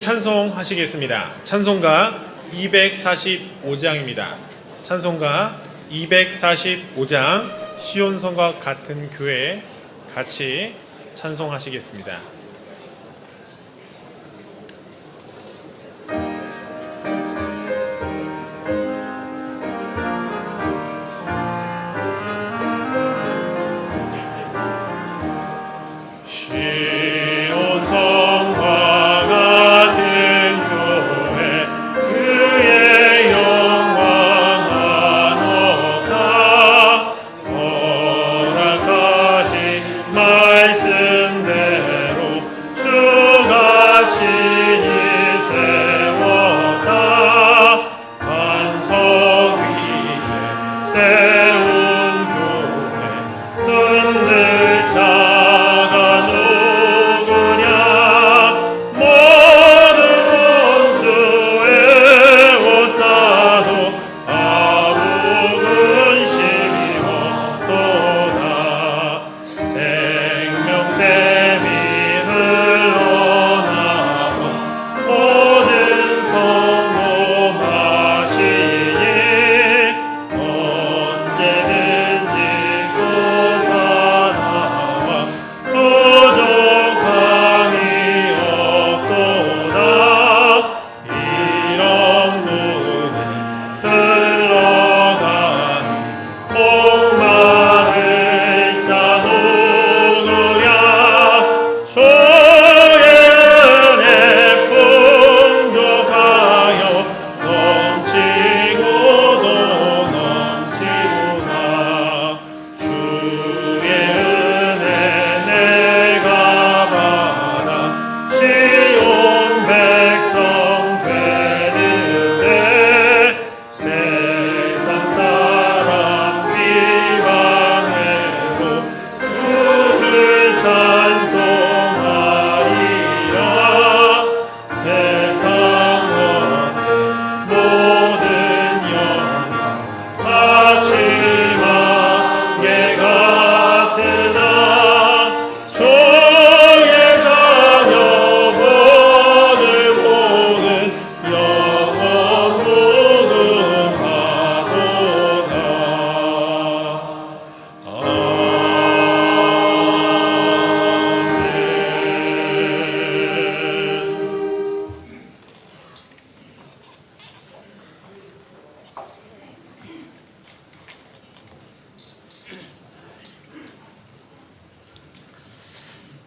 찬송하시겠습니다. 찬송가 245장입니다. 찬송가 245장 시온성과 같은 교회 같이 찬송하시겠습니다.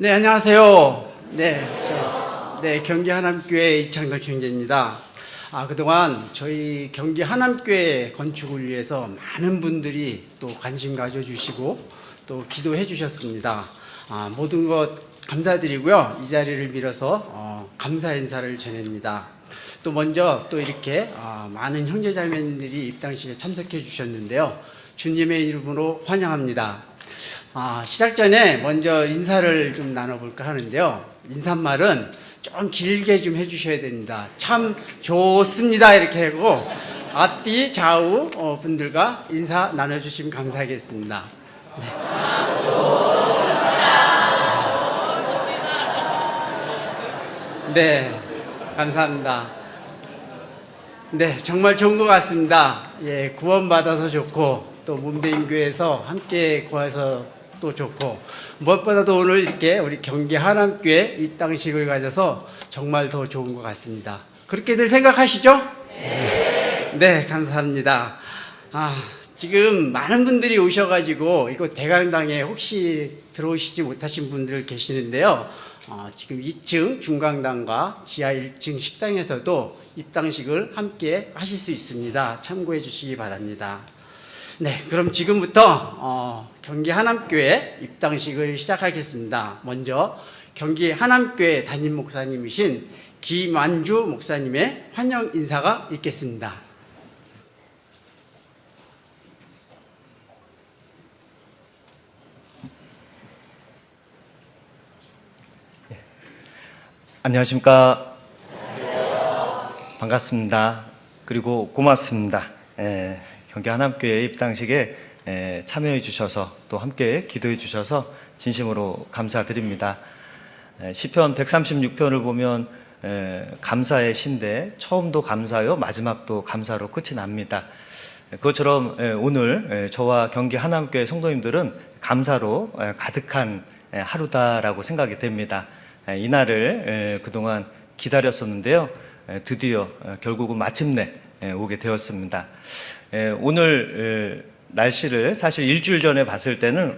네, 안녕하세요. 경기 하남교회 이창덕 형제입니다. 그동안 저희 경기 하남교회 건축을 위해서 많은 분들이 또 관심 가져주시고 또 기도해 주셨습니다. 모든 것 감사드리고요. 이 자리를 빌어서 감사 인사를 전합니다. 또 먼저 또 이렇게 많은 형제자매님들이 입당식에 참석해 주셨는데요. 주님의 이름으로 환영합니다. 시작 전에 먼저 인사를 좀 나눠볼까 하는데요. 인사말은 좀 길게 좀 해주셔야 됩니다. 참 좋습니다 이렇게 하고 앞뒤 좌우 분들과 인사 나눠주시면 감사하겠습니다. 네, 감사합니다. 네, 정말 좋은 것 같습니다. 예, 구원받아서 좋고 또 몸대인교회에서 함께 구해서 또 좋고 무엇보다도 오늘 이렇게 우리 경기 하남교회 입당식을 가져서 정말 더 좋은 것 같습니다. 그렇게들 생각하시죠? 네, 감사합니다. 지금 많은 분들이 오셔가지고 이거 대강당에 혹시 들어오시지 못하신 분들 계시는데요. 지금 2층 중강당과 지하 1층 식당에서도 입당식을 함께 하실 수 있습니다. 참고해 주시기 바랍니다. 네, 그럼 지금부터 경기 하남교회 입당식을 시작하겠습니다. 먼저 경기 하남교회 담임 목사님이신 김완주 목사님의 환영 인사가 있겠습니다. 안녕하십니까. 반갑습니다. 그리고 고맙습니다. 경기 하남교회 입당식에 참여해 주셔서 또 함께 기도해 주셔서 진심으로 감사드립니다. 시편 136편을 보면 감사의 시인데 처음도 감사요, 마지막도 감사로 끝이 납니다. 그것처럼 오늘 저와 경기 하나님교회 성도님들은 감사로 가득한 하루다라고 생각이 됩니다. 이날을 그동안 기다렸었는데요. 드디어 결국은 마침내 오게 되었습니다. 오늘 날씨를 사실 일주일 전에 봤을 때는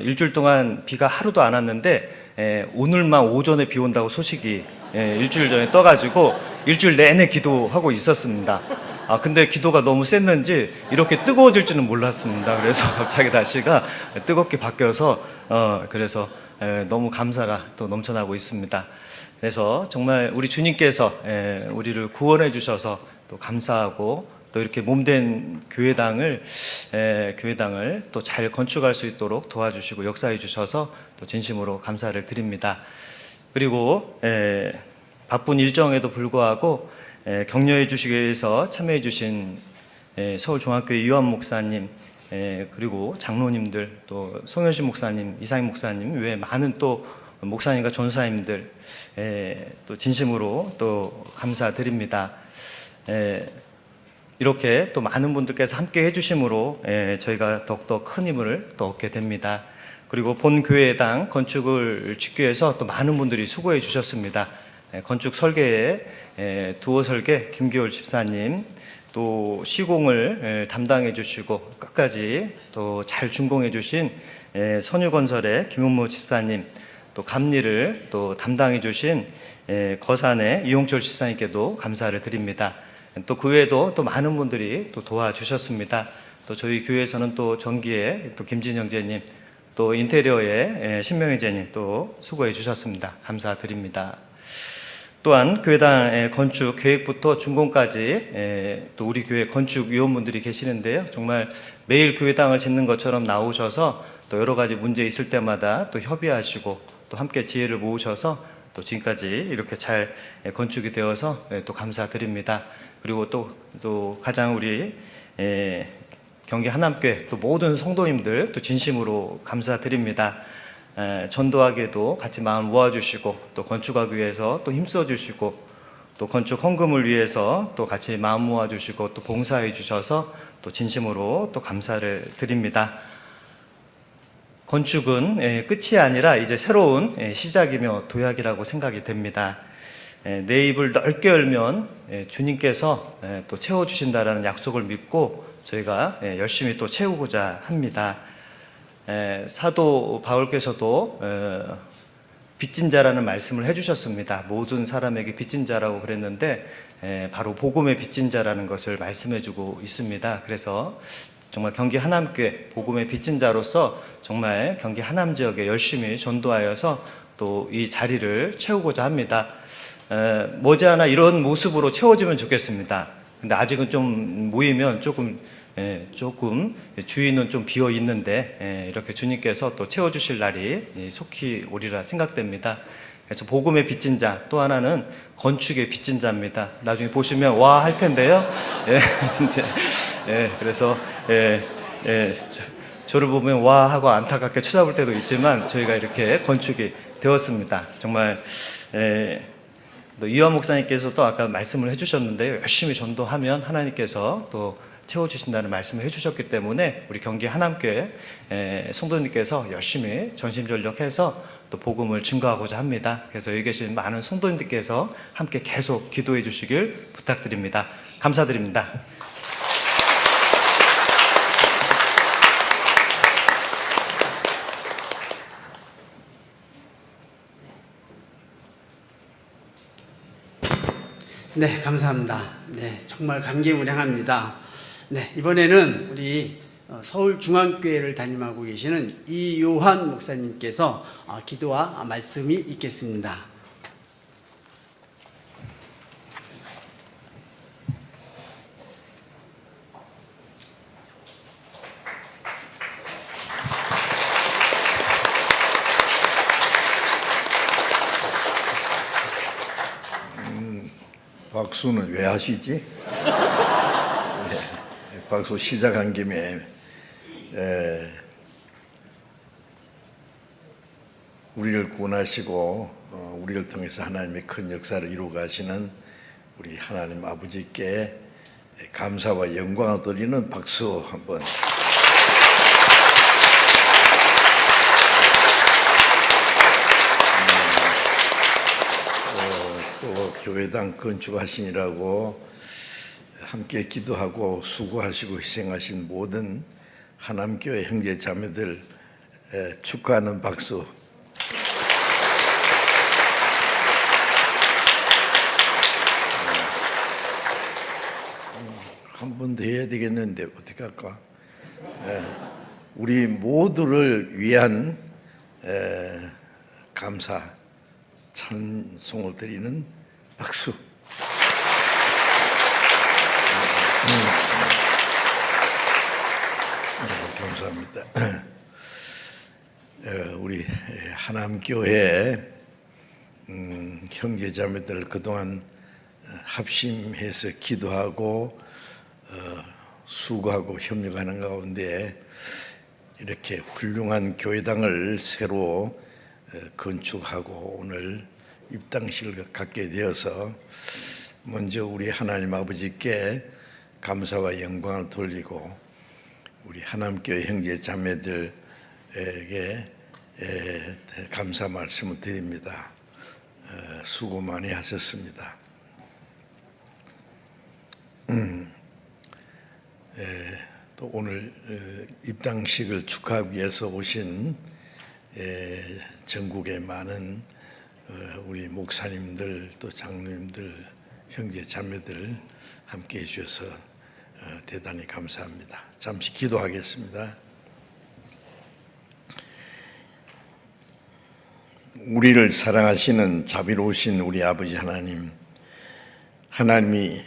일주일 동안 비가 하루도 안 왔는데 오늘만 오전에 비 온다고 소식이 일주일 전에 떠가지고 일주일 내내 기도하고 있었습니다. 근데 기도가 너무 셌는지 이렇게 뜨거워질 줄은 몰랐습니다. 그래서 갑자기 날씨가 뜨겁게 바뀌어서 그래서 너무 감사가 또 넘쳐나고 있습니다. 그래서 정말 우리 주님께서 우리를 구원해 주셔서 또 감사하고 또 이렇게 몸된 교회당을 또 잘 건축할 수 있도록 도와주시고 역사해 주셔서 또 진심으로 감사를 드립니다. 그리고 바쁜 일정에도 불구하고 격려해 주시기 위해서 참여해 주신 서울중앙교회 이완 목사님, 그리고 장로님들, 또 송현신 목사님, 이상희 목사님 외에 많은 또 목사님과 전사님들 또 진심으로 또 감사드립니다. 이렇게 또 많은 분들께서 함께 해주심으로 저희가 더욱더 큰 힘을 또 얻게 됩니다. 그리고 본 교회당 건축을 짓기 위해서 또 많은 분들이 수고해 주셨습니다. 건축 설계에 두어 설계 김기월 집사님, 또 시공을 담당해 주시고 끝까지 또 잘 준공해 주신 선유건설의 김은모 집사님, 또 감리를 또 담당해 주신 거산의 이용철 집사님께도 감사를 드립니다. 또 그 외에도 또 많은 분들이 또 도와주셨습니다. 또 저희 교회에서는 또 전기에 또 김진영제님, 또 인테리어의 신명희제님 또 수고해 주셨습니다. 감사드립니다. 또한 교회당의 건축 계획부터 준공까지 또 우리 교회 건축 위원분들이 계시는데요. 정말 매일 교회당을 짓는 것처럼 나오셔서 또 여러 가지 문제 있을 때마다 또 협의하시고 또 함께 지혜를 모으셔서 또 지금까지 이렇게 잘 건축이 되어서 또 감사드립니다. 그리고 또 가장 우리 경기 하남교회 또 모든 성도님들 또 진심으로 감사드립니다. 전도하기에도 같이 마음 모아주시고 또 건축하기 위해서 또 힘써주시고 또 건축 헌금을 위해서 또 같이 마음 모아주시고 또 봉사해 주셔서 또 진심으로 또 감사를 드립니다. 건축은 끝이 아니라 이제 새로운 시작이며 도약이라고 생각이 됩니다. 내 입을 넓게 열면 주님께서 또 채워주신다라는 약속을 믿고 저희가 열심히 또 채우고자 합니다. 사도 바울께서도 빚진 자라는 말씀을 해주셨습니다. 모든 사람에게 빚진 자라고 그랬는데 바로 복음의 빚진 자라는 것을 말씀해주고 있습니다. 그래서 정말 경기 하남교회 복음의 빚진 자로서 정말 경기 하남 지역에 열심히 전도하여서 또 이 자리를 채우고자 합니다. 머지않아 이런 모습으로 채워지면 좋겠습니다. 근데 아직은 좀 모이면 조금 주위는 좀 비어 있는데 이렇게 주님께서 또 채워주실 날이 속히 오리라 생각됩니다. 그래서 복음의 빚진 자, 또 하나는 건축의 빚진 자입니다. 나중에 보시면 와 할 텐데요. 그래서 저를 보면 와 하고 안타깝게 쳐다볼 때도 있지만 저희가 이렇게 건축이 되었습니다. 정말 또 이완 목사님께서 또 아까 말씀을 해주셨는데요. 열심히 전도하면 하나님께서 또 채워주신다는 말씀을 해주셨기 때문에 우리 경기 하남교회 성도님께서 열심히 전심전력해서 또 복음을 증거하고자 합니다. 그래서 여기 계신 많은 성도님들께서 함께 계속 기도해 주시길 부탁드립니다. 감사드립니다. 네, 감사합니다. 네, 정말 감개무량합니다. 네, 이번에는 우리 서울중앙교회를 담임하고 계시는 이요한 목사님께서 기도와 말씀이 있겠습니다. 박수는 왜 하시지? 네, 박수 시작한 김에 우리를 구원하시고 우리를 통해서 하나님의 큰 역사를 이루어 가시는 우리 하나님 아버지께 감사와 영광을 돌리는 박수 한번. 또 교회당 건축하시느라고 함께 기도하고 수고하시고 희생하신 모든 하남교회 형제 자매들 축하하는 박수. 한 번 더 해야 되겠는데 어떻게 할까? 우리 모두를 위한 감사 찬송을 드리는 박수. 감사합니다. 우리 하남교회 형제자매들 그동안 합심해서 기도하고 수고하고 협력하는 가운데 이렇게 훌륭한 교회당을 새로 건축하고 오늘 입당식을 갖게 되어서 먼저 우리 하나님 아버지께 감사와 영광을 돌리고 우리 하남교회 형제 자매들에게 감사 말씀을 드립니다. 수고 많이 하셨습니다. 또 오늘 입당식을 축하하기 위해서 오신 전국의 많은 우리 목사님들 또 장로님들 형제 자매들 함께해 주셔서 대단히 감사합니다. 잠시 기도하겠습니다. 우리를 사랑하시는 자비로우신 우리 아버지 하나님, 하나님이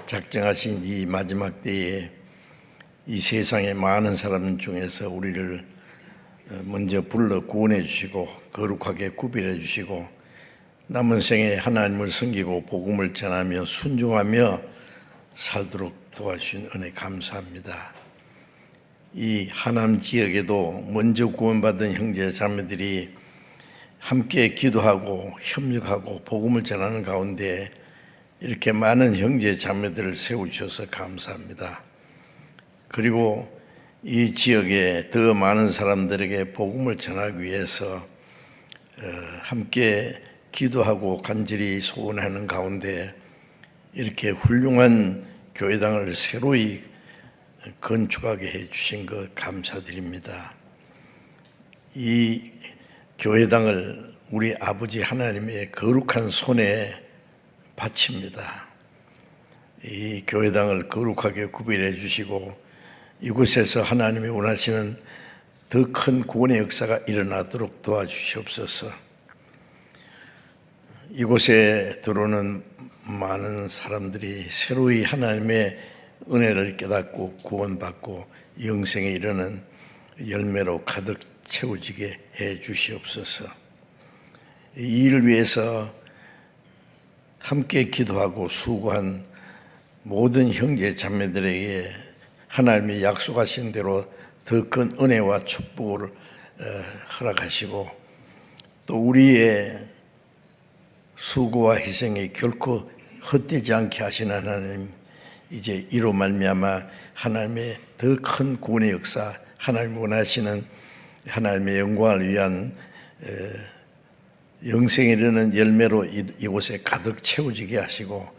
작정하신 이 마지막 때에 이 세상의 많은 사람 중에서 우리를 먼저 불러 구원해 주시고 거룩하게 구별해 주시고 남은 생에 하나님을 섬기고 복음을 전하며 순종하며 살도록 도와주신 은혜 감사합니다. 이 하남 지역에도 먼저 구원받은 형제 자매들이 함께 기도하고 협력하고 복음을 전하는 가운데 이렇게 많은 형제 자매들을 세우셔서 감사합니다. 그리고 이 지역에 더 많은 사람들에게 복음을 전하기 위해서 함께 기도하고 간절히 소원하는 가운데 이렇게 훌륭한 교회당을 새로이 건축하게 해주신 것 감사드립니다. 이 교회당을 우리 아버지 하나님의 거룩한 손에 바칩니다. 이 교회당을 거룩하게 구별해 주시고 이곳에서 하나님이 원하시는 더 큰 구원의 역사가 일어나도록 도와주시옵소서. 이곳에 들어오는 많은 사람들이 새로이 하나님의 은혜를 깨닫고 구원받고 영생에 이르는 열매로 가득 채워지게 해 주시옵소서. 이 일을 위해서 함께 기도하고 수고한 모든 형제 자매들에게 하나님이 약속하신 대로 더 큰 은혜와 축복을 허락하시고 또 우리의 수고와 희생이 결코 헛되지 않게 하시는 하나님, 이제 이로 말미암아 하나님의 더 큰 구원의 역사, 하나님이 원하시는 하나님의 영광을 위한 영생에 이르는 열매로 이곳에 가득 채워지게 하시고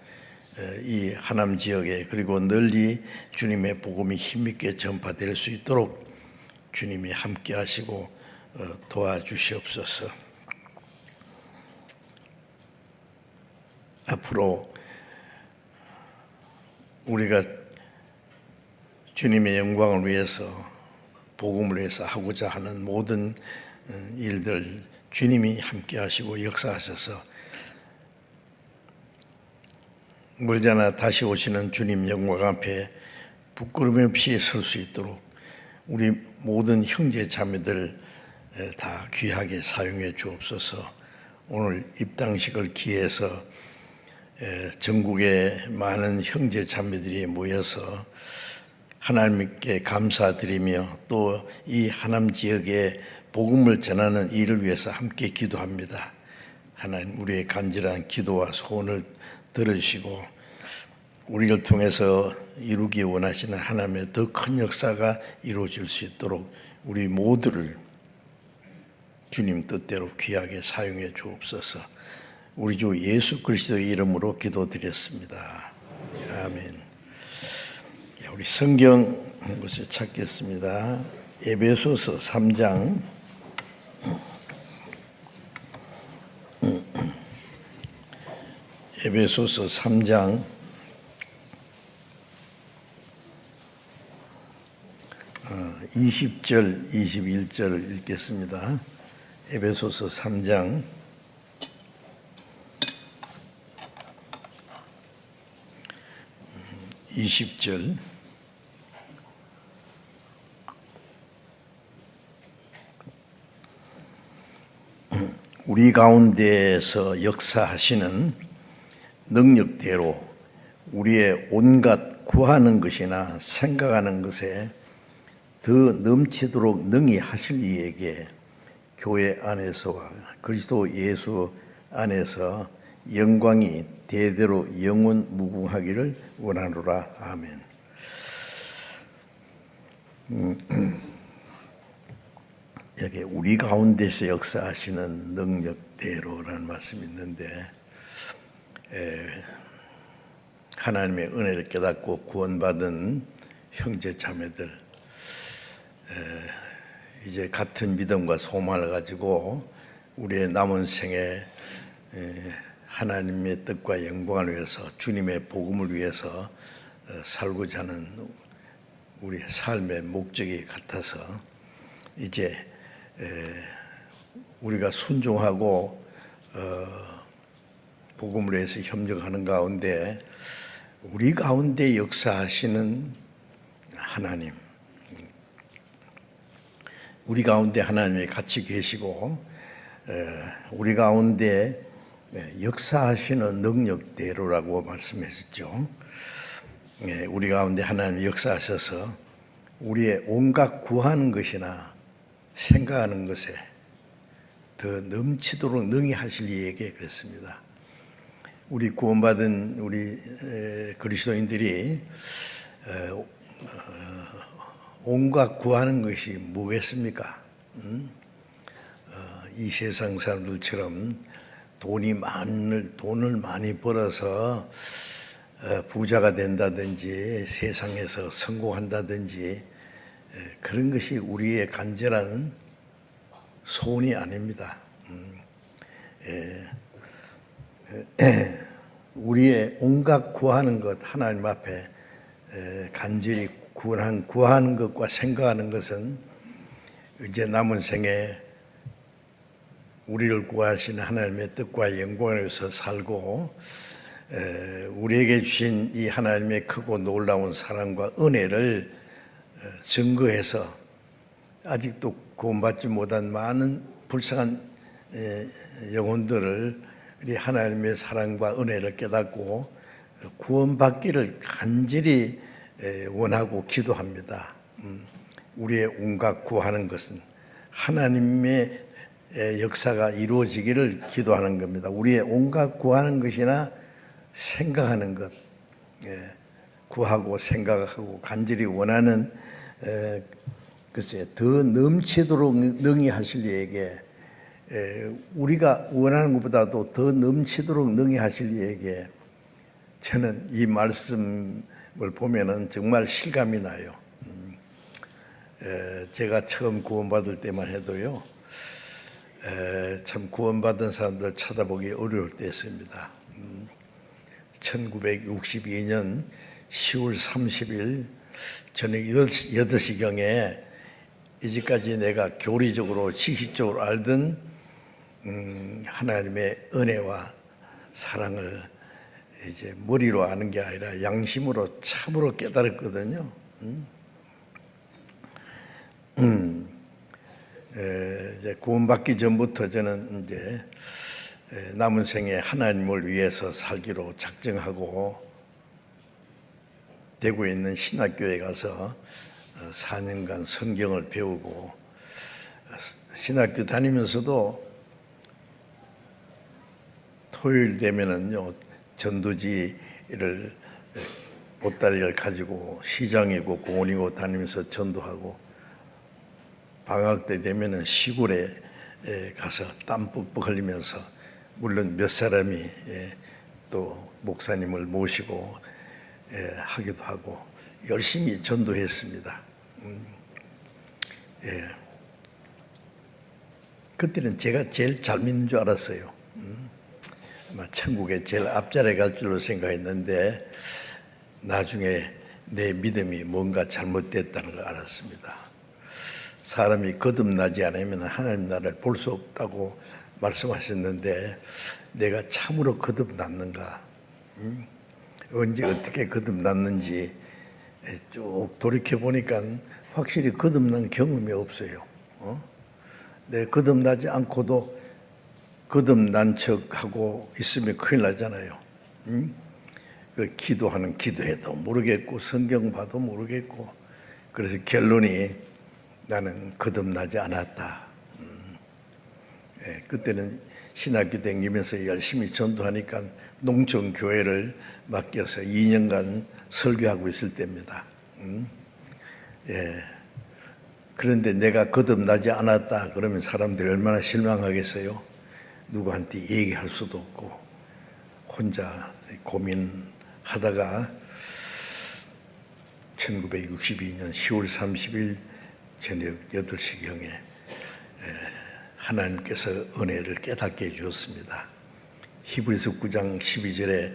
이 하남 지역에 그리고 널리 주님의 복음이 힘있게 전파될 수 있도록 주님이 함께 하시고 도와주시옵소서. 앞으로 우리가 주님의 영광을 위해서 복음을 위해서 하고자 하는 모든 일들 주님이 함께 하시고 역사하셔서 멀잖아 다시 오시는 주님 영광 앞에 부끄러움 없이 설 수 있도록 우리 모든 형제 자매들 다 귀하게 사용해 주옵소서. 오늘 입당식을 기해서 전국의 많은 형제 자매들이 모여서 하나님께 감사드리며 또 이 하남 지역에 복음을 전하는 일을 위해서 함께 기도합니다. 하나님, 우리의 간절한 기도와 소원을 들으시고 우리를 통해서 이루기 원하시는 하나님의 더 큰 역사가 이루어질 수 있도록 우리 모두를 주님 뜻대로 귀하게 사용해 주옵소서. 우리 주 예수 그리스도의 이름으로 기도드렸습니다. 아멘. 우리 성경 한 곳을 찾겠습니다. 에베소서 3장 20절, 21절을 읽겠습니다. 에베소서 3장 20절. 우리 가운데에서 역사하시는 능력대로 우리의 온갖 구하는 것이나 생각하는 것에 더 넘치도록 능히 하실 이에게 교회 안에서와 그리스도 예수 안에서 영광이 대대로 영원 무궁하기를 원하노라. 아멘. 여기 우리 가운데서 역사하시는 능력대로라는 말씀이 있는데, 하나님의 은혜를 깨닫고 구원받은 형제 자매들, 이제 같은 믿음과 소망을 가지고 우리의 남은 생에 하나님의 뜻과 영광을 위해서, 주님의 복음을 위해서 살고자 하는 우리 삶의 목적이 같아서 이제 우리가 순종하고 복음을 위해서 협력하는 가운데 우리 가운데 역사하시는 하나님, 우리 가운데 하나님이 같이 계시고 우리 가운데 역사하시는 능력대로라고 말씀하셨죠. 우리 가운데 하나님이 역사하셔서 우리의 온갖 구하는 것이나 생각하는 것에 더 넘치도록 능히 하실 이에게 그랬습니다. 우리 구원받은 우리 그리스도인들이 온갖 구하는 것이 뭐겠습니까? 이 세상 사람들처럼 돈을 많이 벌어서 부자가 된다든지 세상에서 성공한다든지 그런 것이 우리의 간절한 소원이 아닙니다. 우리의 온갖 구하는 것, 하나님 앞에 간절히 구하는 것과 생각하는 것은 이제 남은 생에 우리를 구하시는 하나님의 뜻과 영광을 위해서 살고 우리에게 주신 이 하나님의 크고 놀라운 사랑과 은혜를 증거해서 아직도 구원받지 못한 많은 불쌍한 영혼들을 우리 하나님의 사랑과 은혜를 깨닫고 구원받기를 간절히 원하고 기도합니다. 우리의 온갖 구하는 것은 하나님의 역사가 이루어지기를 기도하는 겁니다. 우리의 온갖 구하는 것이나 생각하는 것, 구하고 생각하고 간절히 원하는 글쎄 더 넘치도록 능히 하실 이에게, 우리가 원하는 것보다도 더 넘치도록 능히 하실 이에게, 저는 이 말씀을 보면은 정말 실감이 나요. 제가 처음 구원받을 때만 해도요, 참 구원받은 사람들 찾아보기 어려울 때였습니다. 1962년 10월 30일 저녁 8시경에 이제까지 내가 교리적으로 지식적으로 알던 하나님의 은혜와 사랑을 이제 머리로 아는 게 아니라 양심으로 참으로 깨달았거든요. 이제 구원받기 전부터 저는 이제 남은 생에 하나님을 위해서 살기로 작정하고 대구에 있는 신학교에 가서 4년간 성경을 배우고 신학교 다니면서도 토요일 되면은요 전도지를 보따리를 가지고 시장이고 공원이고 다니면서 전도하고, 방학 때 되면은 시골에 가서 땀 뻑뻑 흘리면서, 물론 몇 사람이 또 목사님을 모시고 하기도 하고 열심히 전도했습니다. 그때는 제가 제일 잘 믿는 줄 알았어요. 아마 천국에 제일 앞자리에 갈 줄로 생각했는데 나중에 내 믿음이 뭔가 잘못됐다는 걸 알았습니다. 사람이 거듭나지 않으면 하나님 나라를 볼 수 없다고 말씀하셨는데 내가 참으로 거듭났는가, 언제 어떻게 거듭났는지 쭉 돌이켜 보니까 확실히 거듭난 경험이 없어요. 내 거듭나지 않고도 거듭난 척하고 있으면 큰일 나잖아요. 그 기도하는 기도해도 모르겠고 성경 봐도 모르겠고, 그래서 결론이 나는 거듭나지 않았다. 그때는 신학교 다니면서 열심히 전도하니까 농촌 교회를 맡겨서 2년간 설교하고 있을 때입니다. 그런데 내가 거듭나지 않았다 그러면 사람들이 얼마나 실망하겠어요. 누구한테 얘기할 수도 없고 혼자 고민하다가 1962년 10월 30일 저녁 8시경에 하나님께서 은혜를 깨닫게 해주셨습니다. 히브리서 9장 12절에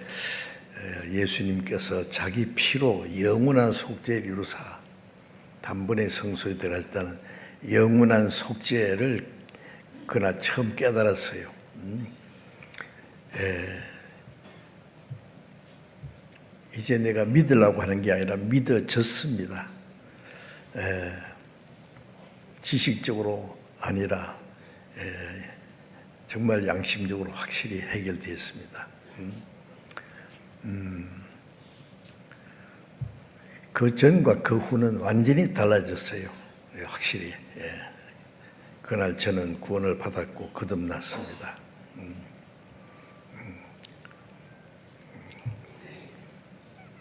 예수님께서 자기 피로 영원한 속죄를 이루사 단번에 성소에 들어갔다는 영원한 속죄를 그날 처음 깨달았어요. 이제 내가 믿으려고 하는 게 아니라 믿어졌습니다. 지식적으로 아니라 정말 양심적으로 확실히 해결되었습니다. 그 전과 그 후는 완전히 달라졌어요. 확실히. 그날 저는 구원을 받았고 거듭났습니다.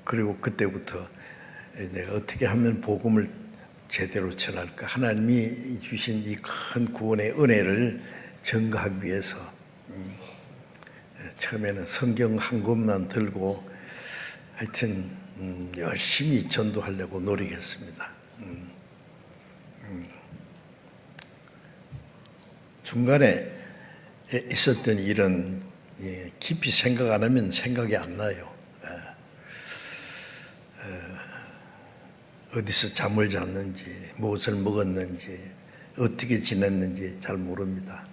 그리고 그때부터 내가 어떻게 하면 복음을 제대로 전할까, 하나님이 주신 이 큰 구원의 은혜를 전가하기 위해서 처음에는 성경 한 권만 들고 하여튼 열심히 전도하려고 노력했습니다. 중간에 있었던 일은 깊이 생각 안 하면 생각이 안 나요. 어디서 잠을 잤는지, 무엇을 먹었는지, 어떻게 지냈는지 잘 모릅니다.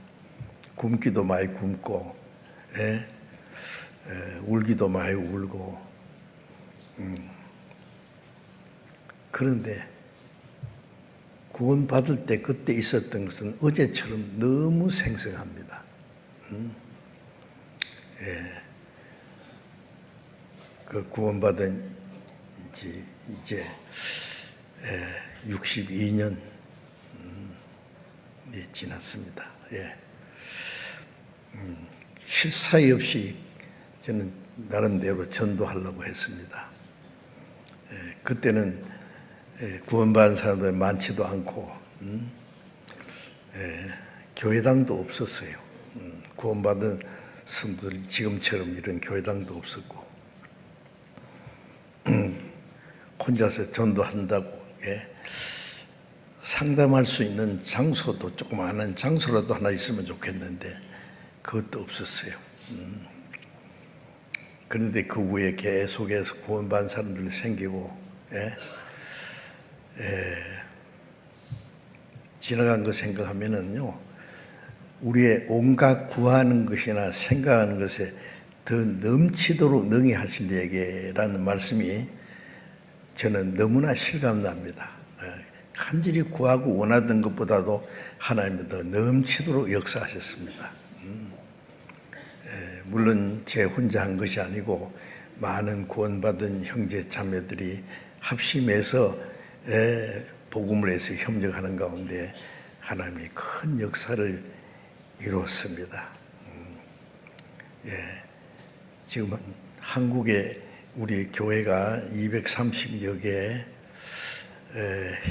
굶기도 많이 굶고, 울기도 많이 울고, 그런데 구원받을 때 그때 있었던 것은 어제처럼 너무 생생합니다. 그 구원받은 지 이제 62년이 지났습니다. 쉴 사이 없이 저는 나름대로 전도하려고 했습니다. 그때는 구원받은 사람들 많지도 않고 교회당도 없었어요. 구원받은 성도들 지금처럼 이런 교회당도 없었고 혼자서 전도한다고 상담할 수 있는 장소도, 조그마한 장소라도 하나 있으면 좋겠는데 그것도 없었어요. 그런데 그 후에 계속해서 구원받은 사람들이 생기고 지나간 거 생각하면은요, 우리의 온갖 구하는 것이나 생각하는 것에 더 넘치도록 능히 하실 내게라는 말씀이 저는 너무나 실감납니다. 간절히 구하고 원하던 것보다도 하나님은 더 넘치도록 역사하셨습니다. 물론 제 혼자 한 것이 아니고 많은 구원받은 형제 자매들이 합심해서 복음을 해서 협력하는 가운데 하나님이 큰 역사를 이루었습니다. 지금 한국에 우리 교회가 230여 개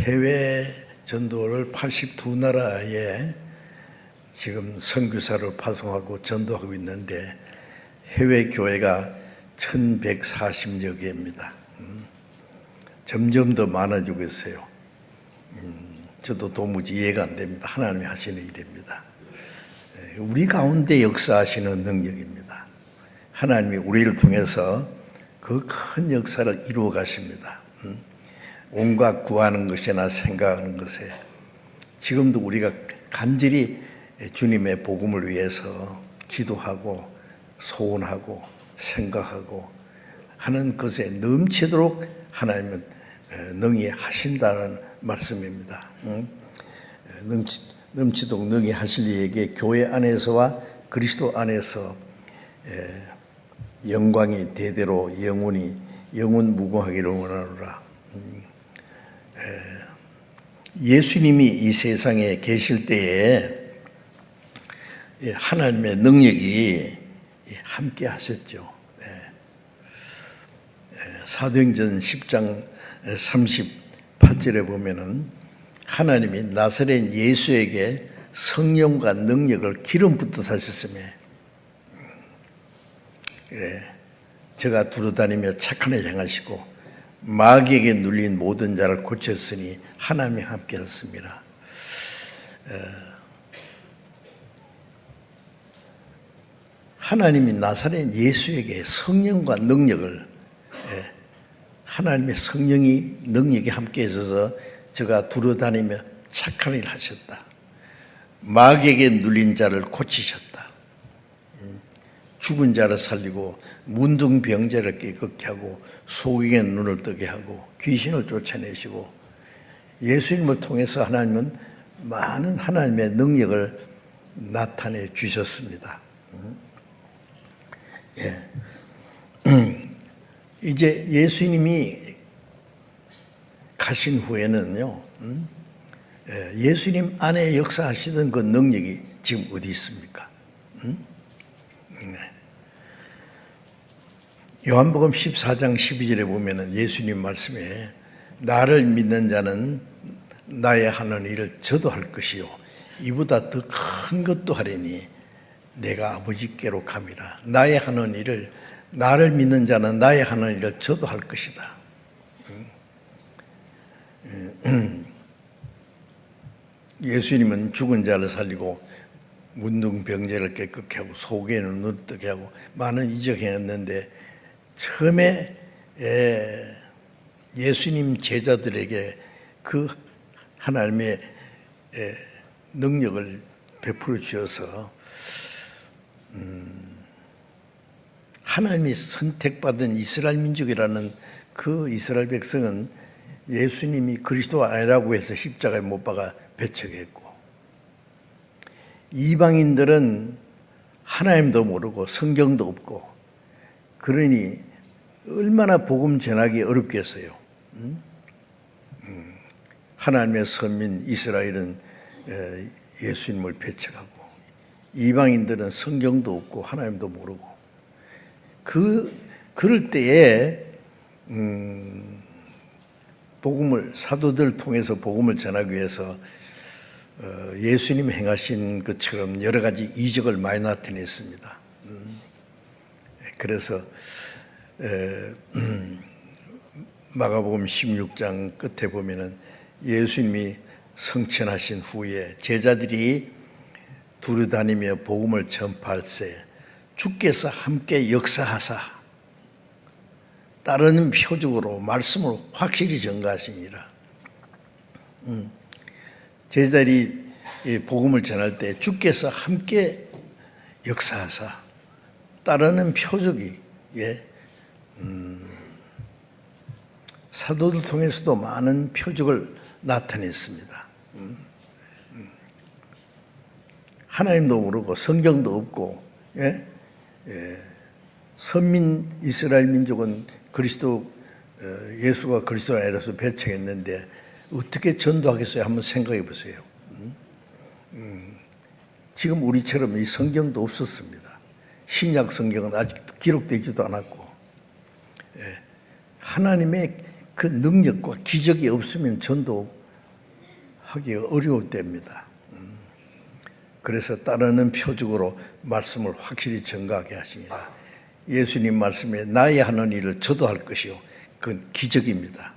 해외 전도를 82나라에 지금 선교사를 파송하고 전도하고 있는데 해외 교회가 1140여 개입니다. 점점 더 많아지고 있어요. 저도 도무지 이해가 안 됩니다. 하나님이 하시는 일입니다. 우리 가운데 역사하시는 능력입니다. 하나님이 우리를 통해서 그 큰 역사를 이루어 가십니다. 온갖 구하는 것이나 생각하는 것에 지금도 우리가 간절히 주님의 복음을 위해서 기도하고 소원하고 생각하고 하는 것에 넘치도록 하나님은 능히 하신다는 말씀입니다. 넘치도록 능히 하실 이에게 교회 안에서와 그리스도 안에서 영광이 대대로 영원히 영원무궁하기를 원하노라. 예수님이 이 세상에 계실 때에 하나님의 능력이 함께 하셨죠. 사도행전 10장 38절에 보면은 하나님이 나사렛 예수에게 성령과 능력을 기름 붓듯 하셨으며 저가 두루다니며 착한 일 행하시고 마귀에게 눌린 모든 자를 고쳤으니 하나님이 함께 하셨습니다. 하나님이 나사렛 예수에게 성령과 능력을 하나님의 성령이 능력이 함께 있어서 저가 두루다니며 착한 일 하셨다. 마귀에게 눌린 자를 고치셨다. 죽은 자를 살리고 문둥병자를 깨끗게 하고 소경의 눈을 뜨게 하고 귀신을 쫓아내시고 예수님을 통해서 하나님은 많은 하나님의 능력을 나타내 주셨습니다. 이제 예수님이 가신 후에는요, 예수님 안에 역사하시던 그 능력이 지금 어디 있습니까? 요한복음 14장 12절에 보면은 예수님 말씀에 나를 믿는 자는 나의 하는 일을 저도 할 것이요 이보다 더 큰 것도 하리니 내가 아버지께로 감이라. 나의 하는 일을 나를 믿는 자는 나의 하는 일을 저도 할 것이다. 예수님은 죽은 자를 살리고 문둥병자를 깨끗게 하고 소경의 눈을 뜨게 하고 많은 이적을 했는데 처음에 예수님 제자들에게 그 하나님의 능력을 베풀어 주셔서 하나님이 선택받은 이스라엘 민족이라는 그 이스라엘 백성은 예수님이 그리스도 아니라고 해서 십자가에 못 박아 배척했고 이방인들은 하나님도 모르고 성경도 없고 그러니 얼마나 복음 전하기 어렵겠어요. 하나님의 선민 이스라엘은 예수님을 배척하고 이방인들은 성경도 없고 하나님도 모르고 그럴 때에 복음을 사도들 통해서 복음을 전하기 위해서 예수님 행하신 것처럼 여러 가지 이적을 많이 나타냈습니다. 그래서 마가복음 16장 끝에 보면은 예수님이 성천하신 후에 제자들이 두루다니며 복음을 전파할세 주께서 함께 역사하사 따르는 표적으로 말씀을 확실히 전가하시니라. 제자들이 복음을 전할 때 주께서 함께 역사하사 따르는 표적이 사도들 통해서도 많은 표적을 나타냈습니다. 하나님도 모르고 성경도 없고 선민 이스라엘 민족은 그리스도 예수가 그리스도 아니라서 배척했는데 어떻게 전도하겠어요? 한번 생각해 보세요. 지금 우리처럼 이 성경도 없었습니다. 신약 성경은 아직도 기록되지도 않았고, 하나님의 그 능력과 기적이 없으면 전도하기가 어려울 때입니다. 그래서 따르는 표적으로 말씀을 확실히 증거하게 하시니라. 예수님 말씀에 나의 하는 일을 저도 할 것이요, 그건 기적입니다.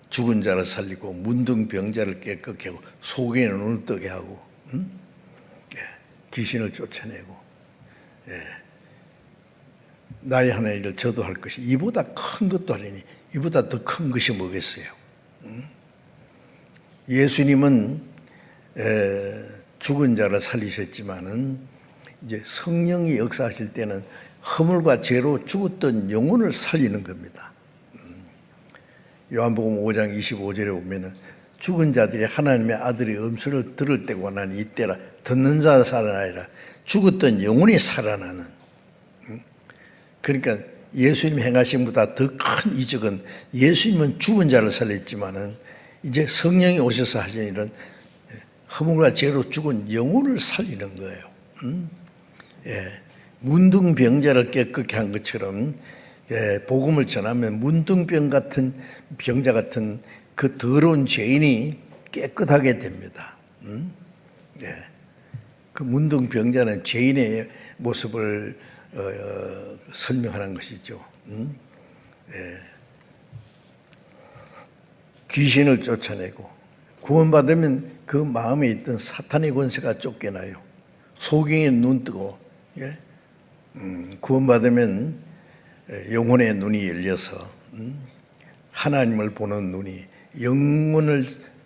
죽은 자를 살리고 문둥병자를 깨끗게 하고 소경의 눈을 뜨게 하고, 귀신을 쫓아내고, 나의 하는 일을 저도 할 것이, 이보다 큰 것도 하리니 이보다 더 큰 것이 뭐겠어요? 예수님은 죽은 자를 살리셨지만은 이제 성령이 역사하실 때는 허물과 죄로 죽었던 영혼을 살리는 겁니다. 요한복음 5장 25절에 보면은 죽은 자들이 하나님의 아들의 음성을 들을 때가 나니 이때라. 듣는 자 살아나리라. 죽었던 영혼이 살아나는. 그러니까 예수님 행하신 것보다 더 큰 이적은, 예수님은 죽은 자를 살렸지만은 이제 성령이 오셔서 하신 일은 허물과 죄로 죽은 영혼을 살리는 거예요. 문둥병자를 깨끗게 한 것처럼, 복음을 전하면 문둥병 같은 병자 같은 그 더러운 죄인이 깨끗하게 됩니다. 그 문둥병자는 죄인의 모습을 설명하는 것이죠. 귀신을 쫓아내고 구원받으면 그 마음에 있던 사탄의 권세가 쫓겨나요. 소경의 눈 뜨고, 구원받으면 영혼의 눈이 열려서 하나님을 보는 눈이, 영혼을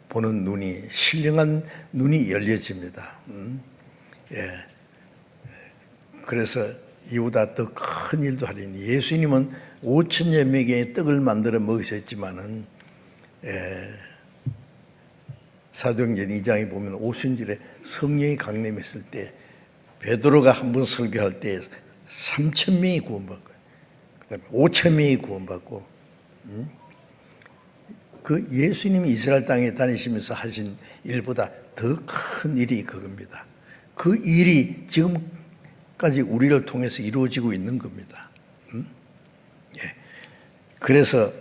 보는 눈이, 신령한 눈이 열려집니다. 그래서 이보다 더 큰 일도 하리니, 예수님은 5천여 명의 떡을 만들어 먹으셨지만은 사도행전 2장에 보면 오순절에 성령이 강림했을 때 베드로가 한 번 설교할 때 3천 명이 구원받고, 그다음에 5천 명이 구원받고, 그 예수님이 이스라엘 땅에 다니시면서 하신 일보다 더 큰 일이 그겁니다. 그 일이 지금까지 우리를 통해서 이루어지고 있는 겁니다. 그래서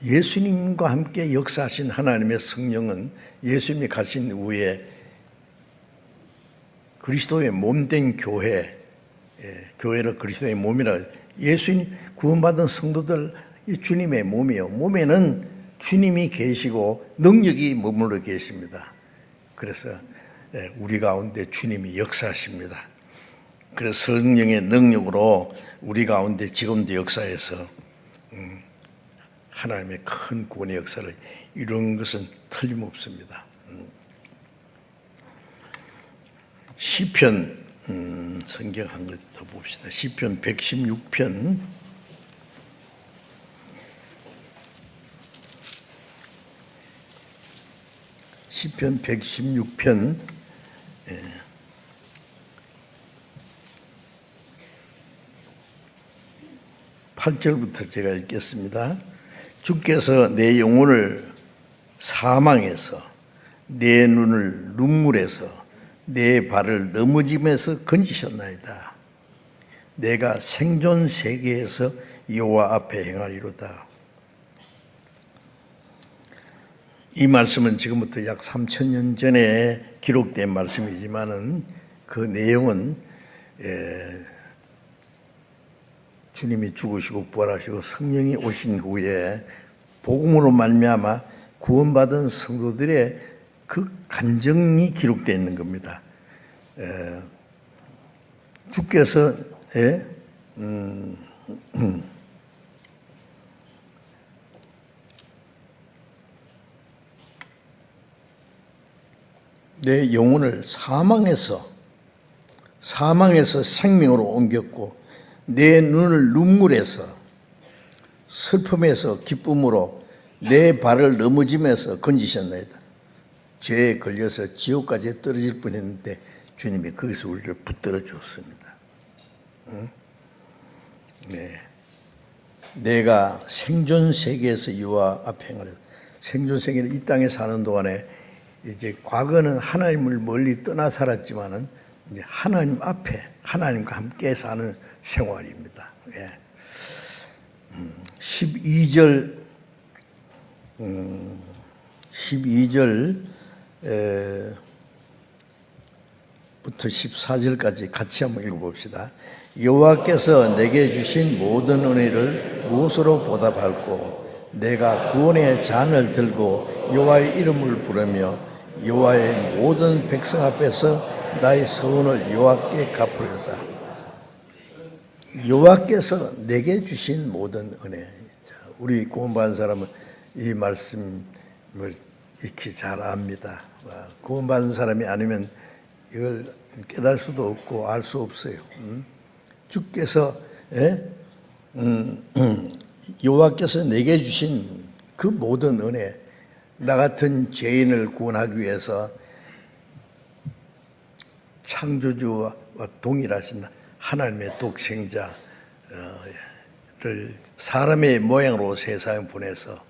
예수님과 함께 역사하신 하나님의 성령은 예수님이 가신 후에 그리스도의 몸된 교회, 교회를 그리스도의 몸이라, 예수님 구원받은 성도들 주님의 몸이요, 몸에는 주님이 계시고 능력이 머물러 계십니다. 그래서 우리 가운데 주님이 역사하십니다. 그래서 성령의 능력으로 우리 가운데 지금도 역사해서 하나님의 큰 구원의 역사를 이루는 것은 틀림없습니다. 시편, 성경 한 것 더 봅시다. 시편 116편. 시편 116편 8절부터 제가 읽겠습니다. 주께서 내 영혼을 사망에서, 내 눈을 눈물에서, 내 발을 넘어짐에서 건지셨나이다. 내가 생존 세계에서 여호와 앞에 행하리로다. 이 말씀은 지금부터 약 3,000년 전에 기록된 말씀이지만은 그 내용은 주님이 죽으시고 부활하시고 성령이 오신 후에 복음으로 말미암아 구원받은 성도들의 그 감정이 기록되어 있는 겁니다. 주께서 내 영혼을 사망에서 생명으로 옮겼고, 내 눈을 눈물에서, 슬픔에서 기쁨으로, 내 발을 넘어짐에서 건지셨나이다. 죄에 걸려서 지옥까지 떨어질 뻔했는데 주님이 거기서 우리를 붙들어 주었습니다. 네. 내가 생존 세계에서 여호와 앞에 행하려. 생존 세계는 이 땅에 사는 동안에 이제 과거는 하나님을 멀리 떠나 살았지만은 이제 하나님 앞에 하나님과 함께 사는 생활입니다. 예. 12절 12절부터 14절까지 같이 한번 읽어봅시다. 여호와께서 내게 주신 모든 은혜를 무엇으로 보답할꼬? 내가 구원의 잔을 들고 여호와의 이름을 부르며 여호와의 모든 백성 앞에서 나의 서원을 여호와께 갚으려다. 여호와께서 내게 주신 모든 은혜. 우리 구원받은 사람은 이 말씀을 익히 잘 압니다. 구원받은 사람이 아니면 이걸 깨달을 수도 없고 알 수 없어요. 주께서 여호와께서 내게 주신 그 모든 은혜, 나 같은 죄인을 구원하기 위해서 창조주와 동일하신 하나님의 독생자를 사람의 모양으로 세상에 보내서